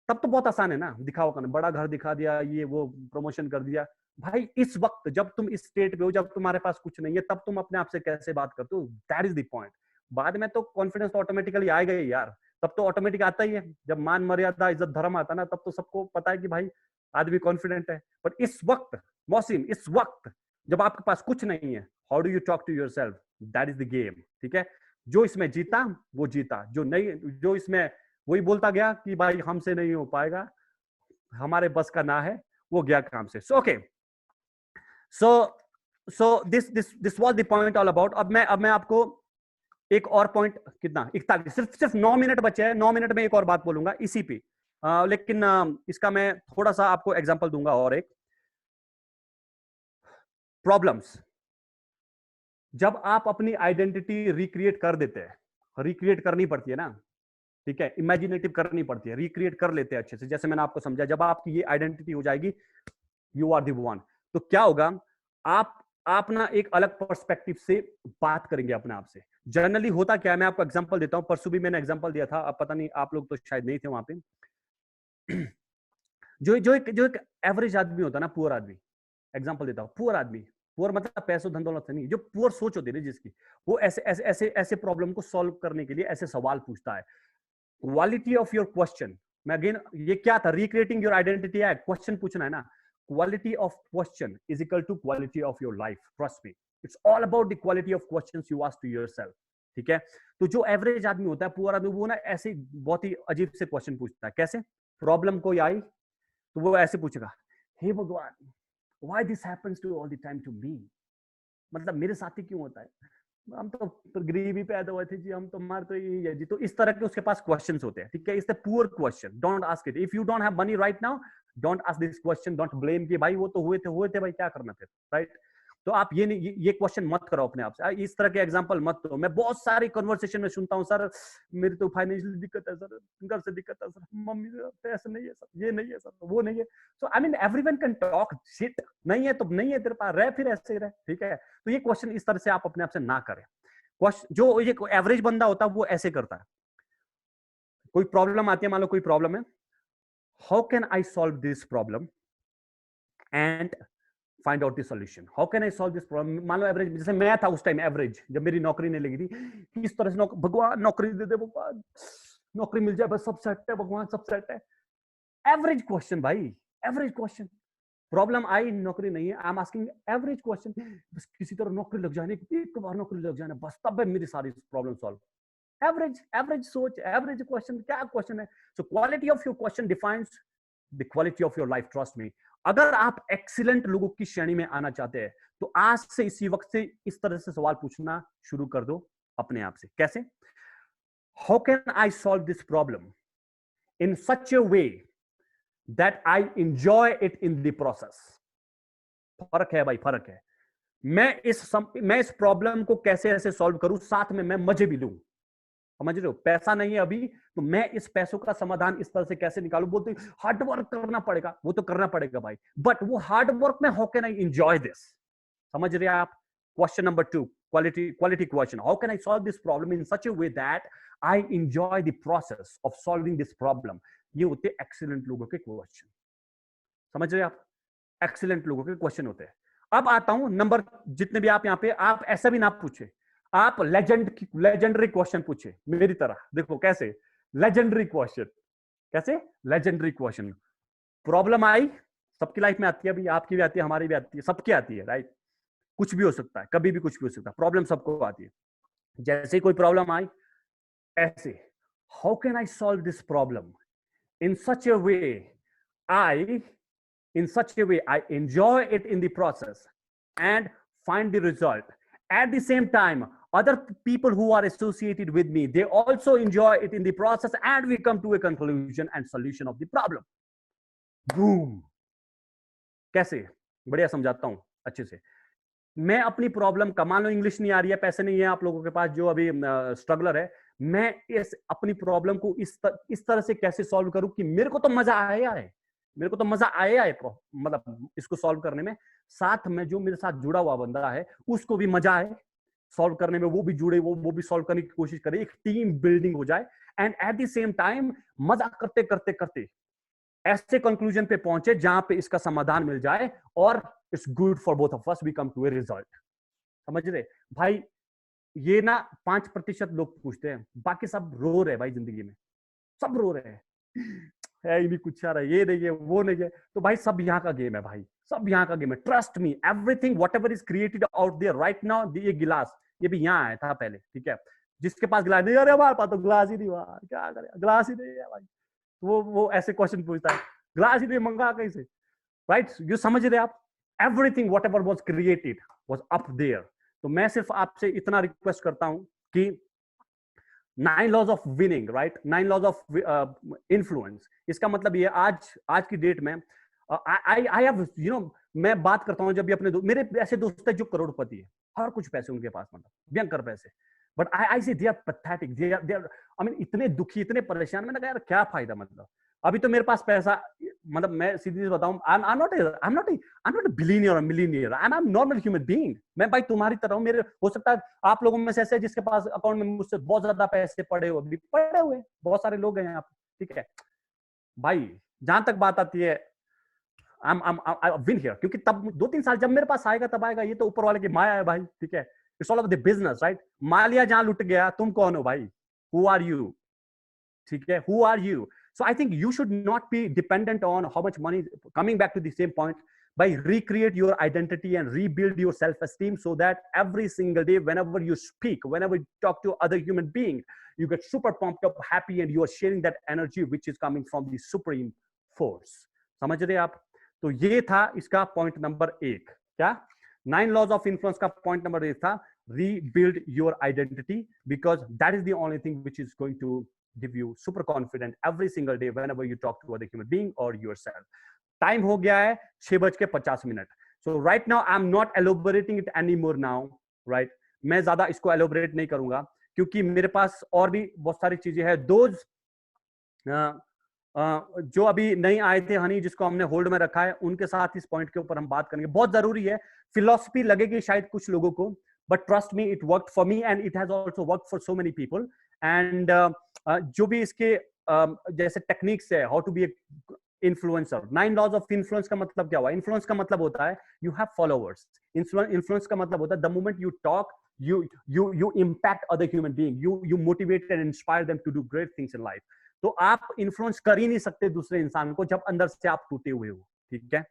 तब तो बहुत आसान है ना, दिखाओ करना, बड़ा घर दिखा दिया, ये वो प्रमोशन कर दिया। भाई इस वक्त जब तुम इस स्टेट पे हो, जब तुम्हारे पास कुछ नहीं है, तब तुम अपने आप से कैसे बात करते हो, दैट इज द पॉइंट। बाद में तो कॉन्फिडेंस तो ऑटोमेटिकली आएगा ही यार, तब तो ऑटोमेटिक आता ही है, जब मान मर्यादा इज्जत धर्म आता ना, तब तो सबको पता है कि भाई आदमी कॉन्फिडेंट है। बट इस वक्त मौसिम, इस वक्त जब आपके पास कुछ नहीं है, how do you talk to yourself, that is the game, ठीक है। जो इसमें जीता वो जीता, जो नहीं, जो इसमें वही बोलता गया कि भाई हमसे नहीं हो पाएगा, हमारे बस का ना है, वो गया काम से। So okay, so this was the point all about. अब मैं आपको एक और पॉइंट, कितना 41, सिर्फ 9 मिनट बचे हैं, 9 मिनट में एक और बात बोलूंगा इसी पे, लेकिन इसका मैं थोड़ा सा आपको एग्जांपल दूंगा। और एक प्रॉब्लम्स, जब आप अपनी आइडेंटिटी रिक्रिएट कर देते हैं, रिक्रिएट करनी पड़ती है ना, ठीक है, इमेजिनेटिव करनी पड़ती है, रिक्रिएट कर लेते हैं अच्छे से, जैसे मैंने आपको समझा, जब आपकी ये आइडेंटिटी हो जाएगी, यू आर द वन, तो क्या होगा, आप ना एक अलग पर्सपेक्टिव से बात करेंगे अपने आप से। जनरली होता क्या है, मैं आपको एग्जांपल देता हूं, परसों भी मैंने एग्जांपल दिया था, अब पता नहीं आप लोग तो शायद नहीं थे वहां पे। जो एक एवरेज आदमी होता है ना, पुअर आदमी, एग्जांपल देता हूं, पुअर आदमी, पुअर मतलब पैसों धन दौलत से नहीं, जो पुअर सोच होती है जिसकी, वो ऐसे प्रॉब्लम को सॉल्व करने के लिए ऐसे सवाल पूछता है। क्वालिटी ऑफ योर क्वेश्चन, मैं अगेन, ये क्या था, रिक्रिएटिंग योर आइडेंटिटी है, क्वेश्चन पूछना है ना, quality of question is equal to quality of your life, trust me, it's all about the quality of questions you ask to yourself, ठीक है। तो जो एवरेज आदमी होता है, पुअर आदमी, वो ना ऐसे बहुत ही अजीब से क्वेश्चन पूछता है। कैसे, प्रॉब्लम कोई आई तो वो ऐसे पूछेगा, हे भगवान, why this happens to all the time to me, मतलब मेरे साथ ही क्यों होता है, हम तो गरीबी पैदा हुए थे जी, हम तो हमारे तो यही है जी। तो इस तरह के उसके पास क्वेश्चंस होते हैं, ठीक है, it's the poor question, don't ask it. If you don't have money right now, don't ask this question, don't blame कि भाई वो तो हुए थे भाई, क्या करना फिर, राइट। तो आप ये क्वेश्चन मत करो अपने आप से, इस तरह के एग्जांपल मत दो। मैं बहुत सारी कन्वर्सेशन में सुनता हूँ, सर मेरी तो फाइनेंशियल दिक्कत है सर, घर से दिक्कत है सर, मम्मी पैसे नहीं है सर, ये नहीं है सर, वो नहीं है। So I mean everyone can talk shit, नहीं है तो नहीं है तेरे पास, रह फिर ऐसे ही रह, ठीक है। तो ये क्वेश्चन इस तरह से आप अपने आप से ना करें। जो ये एवरेज बंदा होता है वो ऐसे करता है, कोई प्रॉब्लम आती है, मान लो कोई प्रॉब्लम है, how can I solve this problem and find out the solution, how can I solve this problem. मान लो एवरेज, जैसे मैं था उस टाइम एवरेज, जब मेरी नौकरी नहीं लगी थी, किस तरह से भगवान नौकरी दे दे, भगवान नौकरी मिल जाए बस, सब सेट है भगवान, सब सेट है। एवरेज क्वेश्चन भाई, एवरेज क्वेश्चन। प्रॉब्लम आई, नौकरी नहीं है, I am asking average question, बस किसी तरह नौकरी लग जाने, एक बार नौकरी लग जाने बस, तब है मेरी सारी प्रॉब्लम सॉल्व। एवरेज सोच, एवरेज क्वेश्चन, क्या क्वेश्चन है। So quality of your question defines the quality of your life, trust मी। अगर आप एक्सीलेंट लोगों की श्रेणी में आना चाहते हैं तो आज से इसी वक्त से इस तरह से सवाल पूछना शुरू कर दो अपने आप से। कैसे? How can I solve this problem in such A way that I enjoy it in the process. फर्क है भाई, फर्क है। मैं इस प्रॉब्लम को कैसे ऐसे सॉल्व करूं, साथ में मैं मजे भी लूं। समझ रहे हो? पैसा नहीं है अभी, तो मैं इस पैसों का समाधान इस तरह से कैसे निकालूं। बोलते हार्ड वर्क करना पड़ेगा, वो तो करना पड़ेगा भाई, बट वो हार्ड वर्क में how can I enjoy this. समझ रहे हैं आप? Question number 2, quality question, how can I solve this problem in such A way that I enjoy the process of solving this problem. ये होते excellent लोगों के question. समझ रहे हैं आप? एक्सीलेंट लोगों के क्वेश्चन होते हैं। अब आता हूं नंबर, जितने भी आप यहां पे, आप ऐसा भी ना पूछे, आप लेजेंडरी क्वेश्चन पूछे मेरी तरह। देखो कैसे लेजेंडरी क्वेश्चन, कैसे लेजेंडरी क्वेश्चन। प्रॉब्लम आई, सबकी लाइफ में आती है, अभी आपकी भी आती है, हमारी भी आती है, सबकी आती है, राइट? कुछ भी हो सकता है, कभी भी कुछ भी हो सकता है, प्रॉब्लम सबको आती है। जैसे ही कोई प्रॉब्लम आई, ऐसे how can I solve this problem in such A way I enjoy it in the process and find the result. At the same time, other people who are associated with me, they also enjoy it in the process and we come to a conclusion and solution of the problem. Boom. कैसे? बढ़िया समझाता हूं अच्छे से। मैं अपनी problem का, मान लो इंग्लिश नहीं आ रही है, पैसे नहीं है आप लोगों के पास जो अभी स्ट्रगलर है, मैं इस अपनी प्रॉब्लम को इस तरह से कैसे सॉल्व करूं कि मेरे को तो मजा आया है, मेरे को तो मजा आया है मतलब इसको सॉल्व करने में, साथ में जो मेरे साथ जुड़ा हुआ बंदा है उसको भी मजा आए सॉल्व करने में, वो भी जुड़े, वो भी सॉल्व करने की कोशिश करे, एक टीम बिल्डिंग हो जाए, and at the same time मजा करते करते करते ऐसे कंक्लूजन पे पहुंचे जहां पे इसका समाधान मिल जाए और it's good for both of us, we come to a result. समझ रहे भाई? ये ना 5% लोग पूछते हैं, बाकी सब रो रहे भाई जिंदगी में, सब रो रहे हैं, है ही नहीं कुछ आ रहा है, ये नहीं है, वो नहीं है। तो भाई सब यहाँ का गेम है भाई, सब यहाँ का गेम है। Trust me, everything whatever is created out there right now, ये गिलास ये भी यहाँ आया था पहले, ठीक है? जिसके पास गिलास नहीं, अरे हमारे पास तो गिलास ही नहीं हुआ, क्या करे, गिलास ही नहीं है भाई, वो ऐसे क्वेश्चन पूछता है, ग्लास ही नहीं मंगा कहीं से, राइट? यू समझ रहे आप? Everything whatever was created was up there. तो मैं सिर्फ आपसे इतना रिक्वेस्ट करता हूं कि 9 laws of winning, right? 9 laws of influence, इसका मतलब ये आज की डेट में आई हैव मैं बात करता हूं जब भी अपने मेरे ऐसे दोस्त हैं जो करोड़पति है, हर कुछ पैसे उनके पास, मतलब भयंकर पैसे, but I see they are pathetic, they are I mean इतने दुखी, इतने परेशान। मैंने कहा यार क्या फायदा, मतलब अभी तो मेरे पास पैसा, मतलब मैं सीधी बताऊं, I am not a billionaire और millionaire, I am normal human being. मैं भाई तुम्हारी तरह हूं, मेरे हो सकता है आप लोगों में से ऐसे जिसके पास अकाउंट में मुझसे बहुत ज्यादा पैसे पड़े हो, अभी पड़े हुए बहुत सारे लोग हैं यहाँ पे, ठीक है भाई? जहां तक बात आती है, आई विन हियर, क्योंकि तब 2-3 साल जब मेरे पास आएगा तब आएगा, ये तो ऊपर वाले की माया है भाई, ठीक है? It's all of the business, right? Mallya जहां लुट गया, तुम कौन हो भाई? Who are you? ठीक है, who are you? So I think you should not be dependent on how much money. Coming back to the same point, by recreate your identity and rebuild your self-esteem so that every single day, whenever you speak, whenever you talk to other human being, you get super pumped up, happy, and you are sharing that energy which is coming from the supreme force. समझ रहे आप? तो ये था इसका point number 1। क्या 9 laws of influence का point number 1 था, rebuild your identity, because that is the only thing which is going to give you super confident every single day whenever you talk to other human being or yourself. Time हो गया है 6:50। So right now I'm not elaborating it anymore now, right? मैं ज्यादा इसको elaborate नहीं करूंगा क्योंकि मेरे पास और भी बहुत सारी चीजें हैं। दोज जो अभी नहीं आए थे हनी, जिसको हमने होल्ड में रखा है, उनके साथ इस पॉइंट के ऊपर हम बात करेंगे। बहुत जरूरी है। फिलॉसफी लगेगी शायद कुछ लोगों को, but trust me it worked for me and it has also worked for so many people. And जो भी इसके जैसे टेक्निक्स है, how to be influencer. 9 laws of influence का मतलब क्या हुआ? इन्फ्लुएंस का मतलब होता है यू हैव फॉलोअर्स। इन्फ्लुएंस का मतलब होता है the moment you talk you impact other human being, you motivate and inspire them to do great things in life. तो आप इन्फ्लुएंस कर ही नहीं सकते दूसरे इंसान को जब अंदर से आप टूटे हुए हो, ठीक है?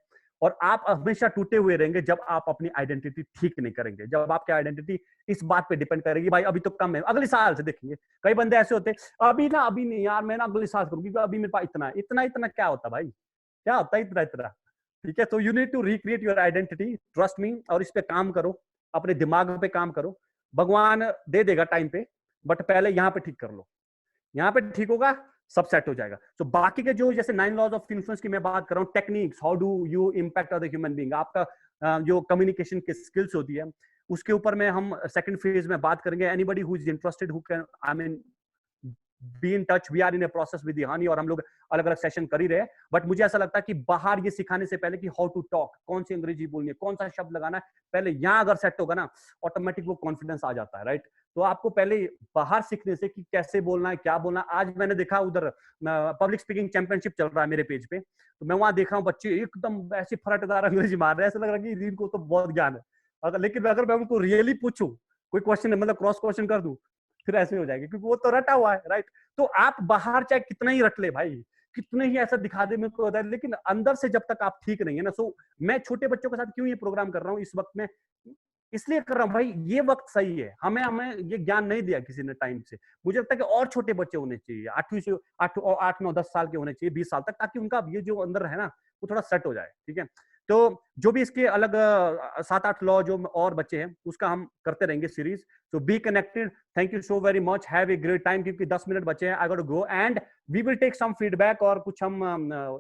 और आप हमेशा टूटे हुए रहेंगे जब आप अपनी आइडेंटिटी ठीक नहीं करेंगे, जब आपकी आइडेंटिटी इस बात पे डिपेंड करेगी भाई अभी तो कम है, अगले साल से देखेंगे। कई बंदे ऐसे होते हैं अभी नहीं यार, मैं ना अगले साल करूंगी, अभी मेरे पास इतना है। इतना क्या होता भाई? क्या होता है इतना? ठीक है, तो you need to recreate your identity, trust me, और इस पे काम करो, अपने दिमाग पे काम करो। भगवान दे देगा टाइम पे, बट पहले यहाँ पे ठीक कर लो। यहाँ पे ठीक होगा, सब सेट हो जाएगा। तो बाकी के जो जैसे 9 लॉज ऑफ इन्फ्लुएंस की मैं बात कर रहा हूँ, techniques, how do you impact other human being, आपका जो कम्युनिकेशन की स्किल्स होती है, उसके ऊपर में हम सेकंड फेज में बात करेंगे। Anybody who is interested, who can I mean be in touch, we are in a process with हानी, और हम लोग अलग अलग सेशन कर ही रहे हैं। बट मुझे ऐसा लगता है कि बाहर ये सिखाने से पहले कि हाउ टू टॉक, कौन सी अंग्रेजी बोलनी है, कौन सा शब्द लगाना है, पहले यहाँ अगर सेट होगा ना, ऑटोमेटिक वो कॉन्फिडेंस आ जाता है, राइट? तो आपको पहले बाहर सीखने से कि कैसे बोलना है, क्या बोलना है। आज मैंने देखा उधर पब्लिक स्पीकिंग चैंपियनशिप चल रहा है मेरे पेज पे, तो मैं वहां देख रहा हूँ बच्चे एकदम ऐसी फराटेदार अंग्रेजी मार रहे हैं, ऐसा लग रहा है कि इनको तो बहुत ज्ञान है। लेकिन अगर मैं उनको रियली पूछूं, कोई क्वेश्चन मतलब क्रॉस क्वेश्चन कर दूं, फिर ऐसे हो जाएगी, क्योंकि वो तो रटा हुआ है, राइट? तो आप बाहर चाहे कितना ही रट ले भाई, कितने ही ऐसा दिखा दे मेरे को, लेकिन अंदर से जब तक आप ठीक नहीं है ना। सो मैं छोटे बच्चों के साथ क्यों ये प्रोग्राम कर रहा हूँ इस वक्त में, इसलिए कर रहा हूँ भाई, ये वक्त सही है। हमें ये ज्ञान नहीं दिया किसी ने टाइम से। मुझे लगता है कि और छोटे बच्चे होने चाहिए, 8वीं से 8 9 10 साल के होने चाहिए, 20 साल तक, ताकि उनका ये जो अंदर है ना, वो थोड़ा सेट हो जाए, ठीक है? तो जो भी इसके अलग 7-8 लॉ जो और बच्चे हैं, उसका हम करते रहेंगे series. So be connected, thank you so very much, have a great time, क्योंकि 10 मिनट बचे हैं, I got to go and we will take some feedback, और कुछ हम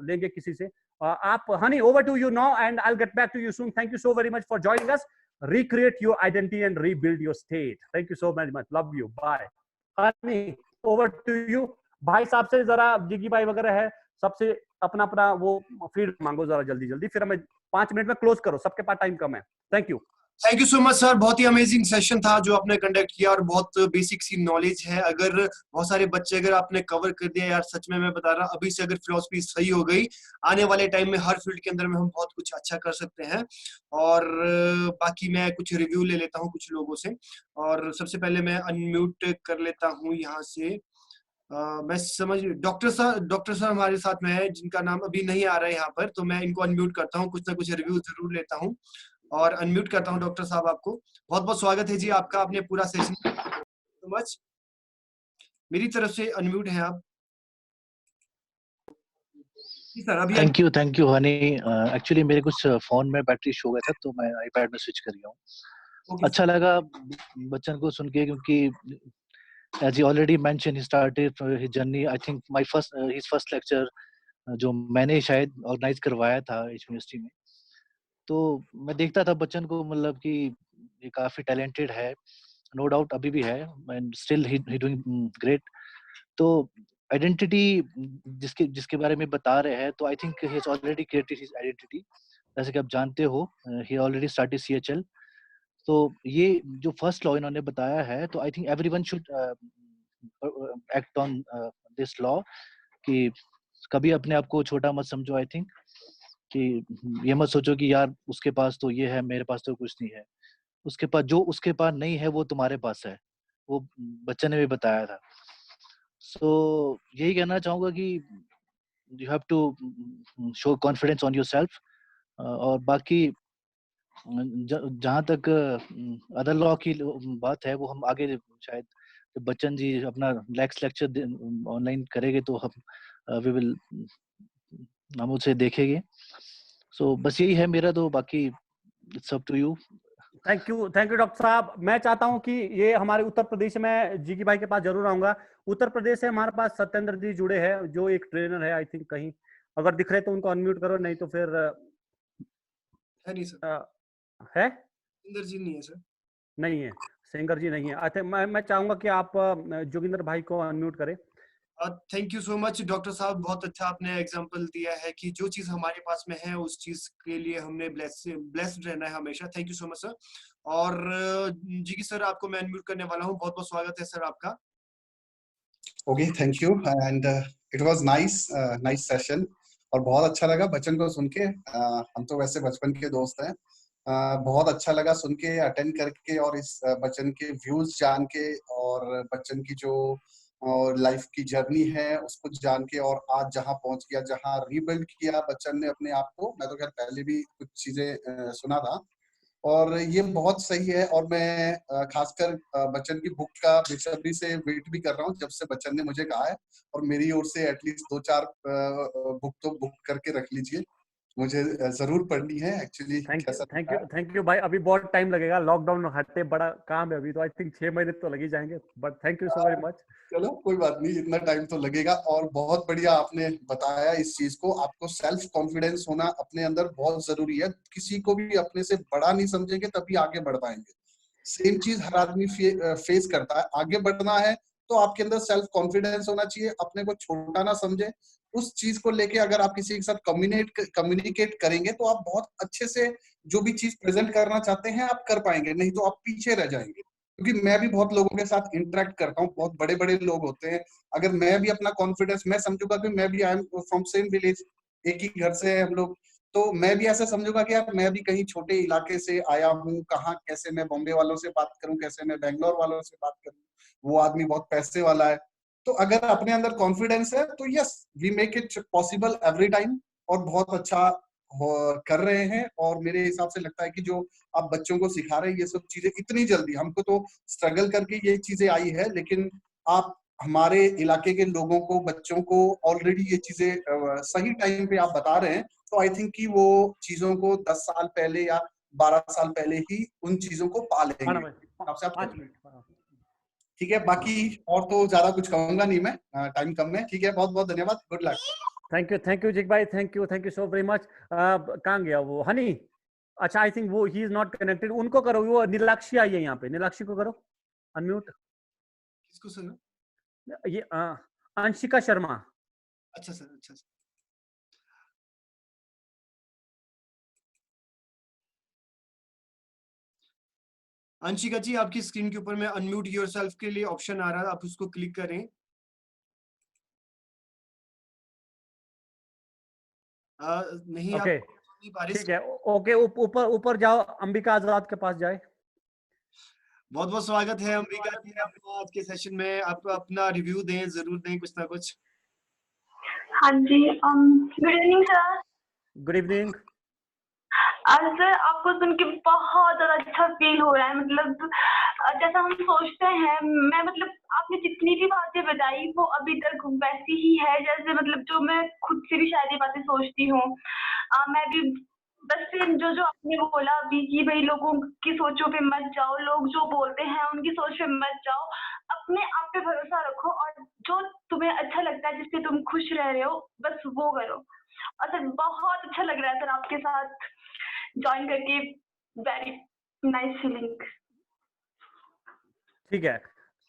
लेंगे किसी से। आप Honey, over to you now and I will get back to you soon. Thank you so very much for joining us. Recreate your identity and rebuild your state. Thank you so very much. Love you. Bye. Honey, over to you. भाई साहब से जरा, जिगी भाई वगैरह है, सबसे अपना अपना वो फीड मांगो जरा जल्दी, फिर हमें 5 मिनट में क्लोज करो, सबके पास टाइम कम है। Thank you so much sir, बहुत ही अमेजिंग सेशन था जो आपने कंडक्ट किया, और बहुत बेसिक सी नॉलेज है। अगर बहुत सारे बच्चे अगर आपने कवर कर दिया यार, सच में मैं बता रहा, अभी से अगर फिलॉसफी सही हो गई, आने वाले टाइम में हर फील्ड के अंदर में हम बहुत कुछ अच्छा कर सकते हैं। और बाकी मैं कुछ रिव्यू ले लेता हूँ कुछ लोगों से, और सबसे पहले मैं अनम्यूट कर लेता हूँ यहाँ से। मैं समझ, डॉक्टर सर हमारे साथ में है, जिनका नाम अभी नहीं आ रहा है यहाँ पर, तो मैं इनको अनम्यूट करता हूँ, कुछ ना कुछ रिव्यू जरूर लेता हूँ और अनम्यूट करता हूँ। डॉक्टर साहब, आपको बहुत बहुत स्वागत है जी आपका, आपने पूरा सेशन सो मच। मेरी तरफ से अनम्यूट हैं आप जी सर। अभी थैंक यू हनी। एक्चुअली मेरे कुछ फोन में बैटरी शो गया था, तो मैं आईपैड में स्विच कर गया हूँ। अच्छा लगा बच्चन को सुन के, क्योंकि as he already mentioned, he started his journey, I think his first lecture जो मैंने शायद ऑर्गेनाइज करवाया था यूनिवर्सिटी में, तो मैं देखता था बच्चन को, मतलब कि ये काफी टैलेंटेड है, नो डाउट अभी भी है, and still he doing great. तो आइडेंटिटी जिसके बारे में बता रहे हैं, तो I think he has already created his identity. जैसे कि आप जानते हो, ही ऑलरेडी स्टार्टेड CHL। तो ये जो फर्स्ट लॉ इन्होंने बताया है, तो I think everyone should act on this law, कि कभी अपने आप को छोटा मत समझो। आई थिंक कि ये मत सोचो कि यार उसके पास तो ये है, मेरे पास तो कुछ नहीं है। उसके पास जो उसके पास नहीं है, वो तुम्हारे पास है, वो बच्चे ने भी बताया था। सो यही कहना चाहूंगा कि you have to show confidence on yourself. और बाकी जहाँ तक अदर लॉ की बात है, वो हम आगे शायद जब बच्चन जी अपना नेक्स्ट लेक्चर ऑनलाइन करेंगे, तो हम हम उसे देखेंगे। सो बस यही है मेरा, तो बाकी it's up to you. Thank you doctor साहब। मैं चाहता हूं कि ये हमारे उत्तर प्रदेश में, जीकी भाई के पास जरूर आऊंगा। उत्तर प्रदेश से हमारे पास सत्येंद्र जी जुड़े हैं, जो एक ट्रेनर है, आई थिंक कहीं अगर दिख रहे तो उनको अनम्यूट करो, नहीं तो फिर है नहीं सर, है इंदर जी नहीं है सर। नहीं है, सिंगर जी नहीं है। अच्छा, मैं चाहूंगा कि आप जोगिंदर भाई को अनम्यूट करें। Thank you so much doctor साहब, बहुत अच्छा आपने एग्जांपल दिया है कि जो चीज हमारे पास में है उस चीज के लिए हमने ब्लेस्ड रहना है हमेशा। Thank you so much sir. और जी सर, आपको मैं अनम्यूट करने वाला हूँ। बहुत बहुत स्वागत है सर आपका। Okay, thank you and it was nice session और बहुत अच्छा लगा बच्चन को सुन के। हम तो वैसे बचपन के दोस्त हैं। बहुत अच्छा लगा सुन के, अटेंड करके और इस बच्चन के व्यूज जान के और बच्चन की जो लाइफ की जर्नी है उसको जान के और आज जहां पहुंच गया, जहां रीबिल्ड किया बच्चन ने अपने आप को। मैं तो खैर पहले भी कुछ चीजें सुना था और ये बहुत सही है। और मैं खासकर बच्चन की बुक का बेसब्री से वेट भी कर रहा हूँ, जब से बच्चन ने मुझे कहा है। और मेरी ओर से एटलीस्ट 2-4 बुक तो बुक करके रख लीजिए, मुझे जरूर पढ़नी है एक्चुअली। थैंक यू भाई। अभी बहुत टाइम लगेगा, लॉकडाउन हटते बड़ा काम है अभी तो। आई थिंक 6 महीने तो लग ही जाएंगे, but thank you so very much. चलो कोई बात नहीं, इतना टाइम तो लगेगा। और बहुत बढ़िया आपने बताया इस चीज को। आपको सेल्फ कॉन्फिडेंस होना अपने अंदर बहुत जरूरी है। किसी को भी अपने से बड़ा नहीं समझेंगे तभी आगे बढ़ पाएंगे। सेम चीज हर आदमी फेस करता है। आगे बढ़ना है तो आपके अंदर सेल्फ कॉन्फिडेंस होना चाहिए, अपने को छोटा ना समझे। उस चीज को लेके अगर आप किसी के साथ कम्युनिकेट करेंगे तो आप बहुत अच्छे से जो भी चीज प्रेजेंट करना चाहते हैं आप कर पाएंगे, नहीं तो आप पीछे रह जाएंगे। क्योंकि मैं भी बहुत लोगों के साथ इंटरेक्ट करता हूँ, बहुत बड़े बड़े लोग होते हैं। अगर मैं भी अपना कॉन्फिडेंस, मैं समझूंगा कि मैं भी I am from same village, एक ही घर से हम लोग, तो मैं भी ऐसा समझूंगा कि यार मैं भी कहीं छोटे इलाके से आया हूँ, कहाँ कैसे मैं बॉम्बे वालों से बात करूं, कैसे मैं बैंगलोर वालों से बात करूं, वो आदमी बहुत पैसे वाला है। तो अगर अपने अंदर कॉन्फिडेंस है तो yes, we make it possible every time. और बहुत अच्छा कर रहे हैं। और मेरे हिसाब से लगता है कि जो आप बच्चों को सिखा रहे हैं ये सब चीजें इतनी जल्दी, हमको तो स्ट्रगल करके ये चीजें आई है, लेकिन आप हमारे इलाके के लोगों को, बच्चों को ऑलरेडी ये चीजें सही टाइम पे आप बता रहे हैं। तो आई थिंक कि वो चीजों को 10 साल पहले या 12 साल पहले ही उन चीजों को पा लेंगे। आपसे आप ठीक है, बाकी और तो ज्यादा कुछ कहूंगा नहीं मैं, टाइम कम है। ठीक है, बहुत बहुत धन्यवाद, गुड लक। थैंक यू जिग भाई, thank you so very much. कहाँ गया वो हनी? अच्छा, आई थिंक वो ही इज नॉट कनेक्टेड। उनको करो, वो नीलाक्षी आई है यहाँ पे, नीलाक्षी को करो अनम्यूट। किसको सर? ये अंशिका शर्मा। अच्छा सर, अच्छा सर। अंशिका जी, आपकी स्क्रीन के ऊपर में अनम्यूट योरसेल्फ के लिए ऑप्शन आ रहा है, आप उसको क्लिक करें। नहीं ओके, आप ठीक है। ओके, ऊपर ऊपर जाओ, अंबिका आजाद के पास जाए। बहुत बहुत स्वागत है अंबिका जी आपका आज के सेशन में। आप अपना रिव्यू दें, जरूर दें कुछ ना कुछ। हाँ जी, good evening sir. Good evening. Sir आपको सुन के बहुत ज्यादा अच्छा फील हो रहा है। मतलब जैसा हम सोचते हैं, मैं मतलब आपने जितनी भी बातें बताई वो अभी तक वैसी ही है जैसे मतलब जो मैं खुद से भी शायद ये बातें सोचती हूँ। मैं भी बस जो जो आपने बोला अभी कि भाई लोगों की सोचों पे मत जाओ, लोग जो बोलते हैं उनकी सोच पे मत जाओ, अपने आप पे भरोसा रखो और जो तुम्हें अच्छा लगता है, जिससे तुम खुश रह रहे हो, बस वो करो। और सर बहुत अच्छा लग रहा है सर आपके साथ ज्वाइन करके, वेरी नाइस फीलिंग। ठीक है,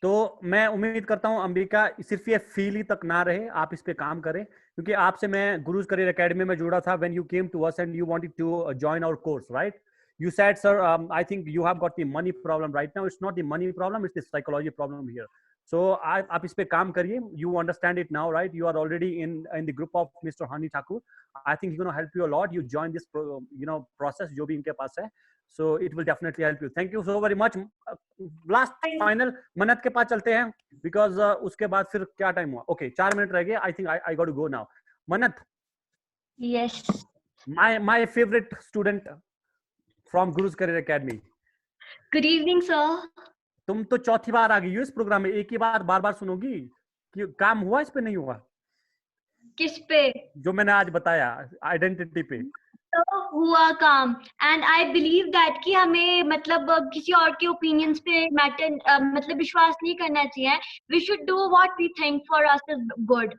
तो मैं उम्मीद करता हूं अंबिका सिर्फ ये फील ही तक ना रहे, आप इस पे काम करें। क्योंकि आपसे मैं गुरुज करियर एकेडमी में जुड़ा था when you came to us and you wanted to join our course, right? You said, sir, I think you have got the money problem right now. It's not the money problem, it's the psychology problem here. So आप इस पे काम करिए. You understand it now, right? You are already in the group of Mr. Hani Thakur. I think he's going to help you a lot. You join this process जो भी इनके पास है. So it will definitely help you. Thank you so very much. Last final मन्नत के पास चलते हैं because उसके बाद फिर क्या टाइम हुआ? Okay, 4 मिनट रह गए. I think I got to go now. मन्नत. Yes. My favorite student from Guru's Career Academy. Good evening, sir. तुम तो चौथी बार आ गई हो इस प्रोग्राम में, एक ही बार बार सुनोगी कि काम हुआ इस पे नहीं हुआ? किस पे? जो मैंने आज बताया आइडेंटिटी पे। तो हुआ काम एंड आई बिलीव दैट कि हमें मतलब किसी और के ओपिनियंस पे मतलब विश्वास नहीं करना चाहिए। We should do what we think for us is good.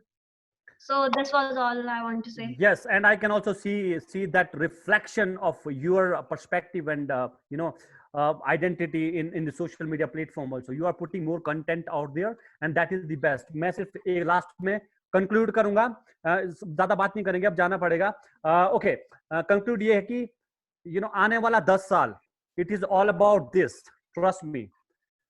So this was all I want to say. Yes, and I can also see that reflection of your perspective and identity in the social media platform also. You are putting more content out there and that is the best. मैं सिर्फ एक last में conclude करूंगा, ज्यादा बात नहीं करेंगे, अब जाना पड़ेगा. ओके, कंक्लूड ये है कि आने वाला 10 साल, it is all about this, trust me.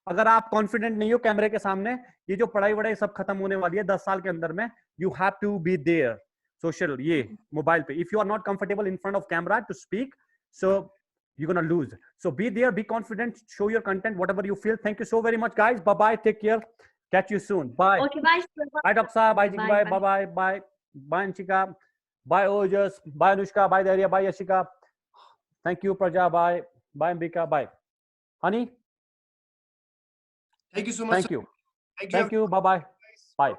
अगर आप कॉन्फिडेंट नहीं हो कैमरे के सामने, ये जो पढ़ाई वढ़ाई सब खत्म होने वाली है 10 साल के अंदर में. You have to be there social, ये मोबाइल पे. If you are not comfortable in front of camera to speak, so you're gonna lose. So be there, be confident, show your content, whatever you feel. Thank you so very much, guys. Bye bye, take care, catch you soon. Bye. Okay, bye. Bye Dr. Saab, bye Jiggy, bye bye bye bye bye Anshika, bye Ojas, bye Anushka, bye Daria, bye Yashika. Thank you Praja, bye bye Ambika, bye Honey. Thank you so much. Thank you. Bye bye. Bye.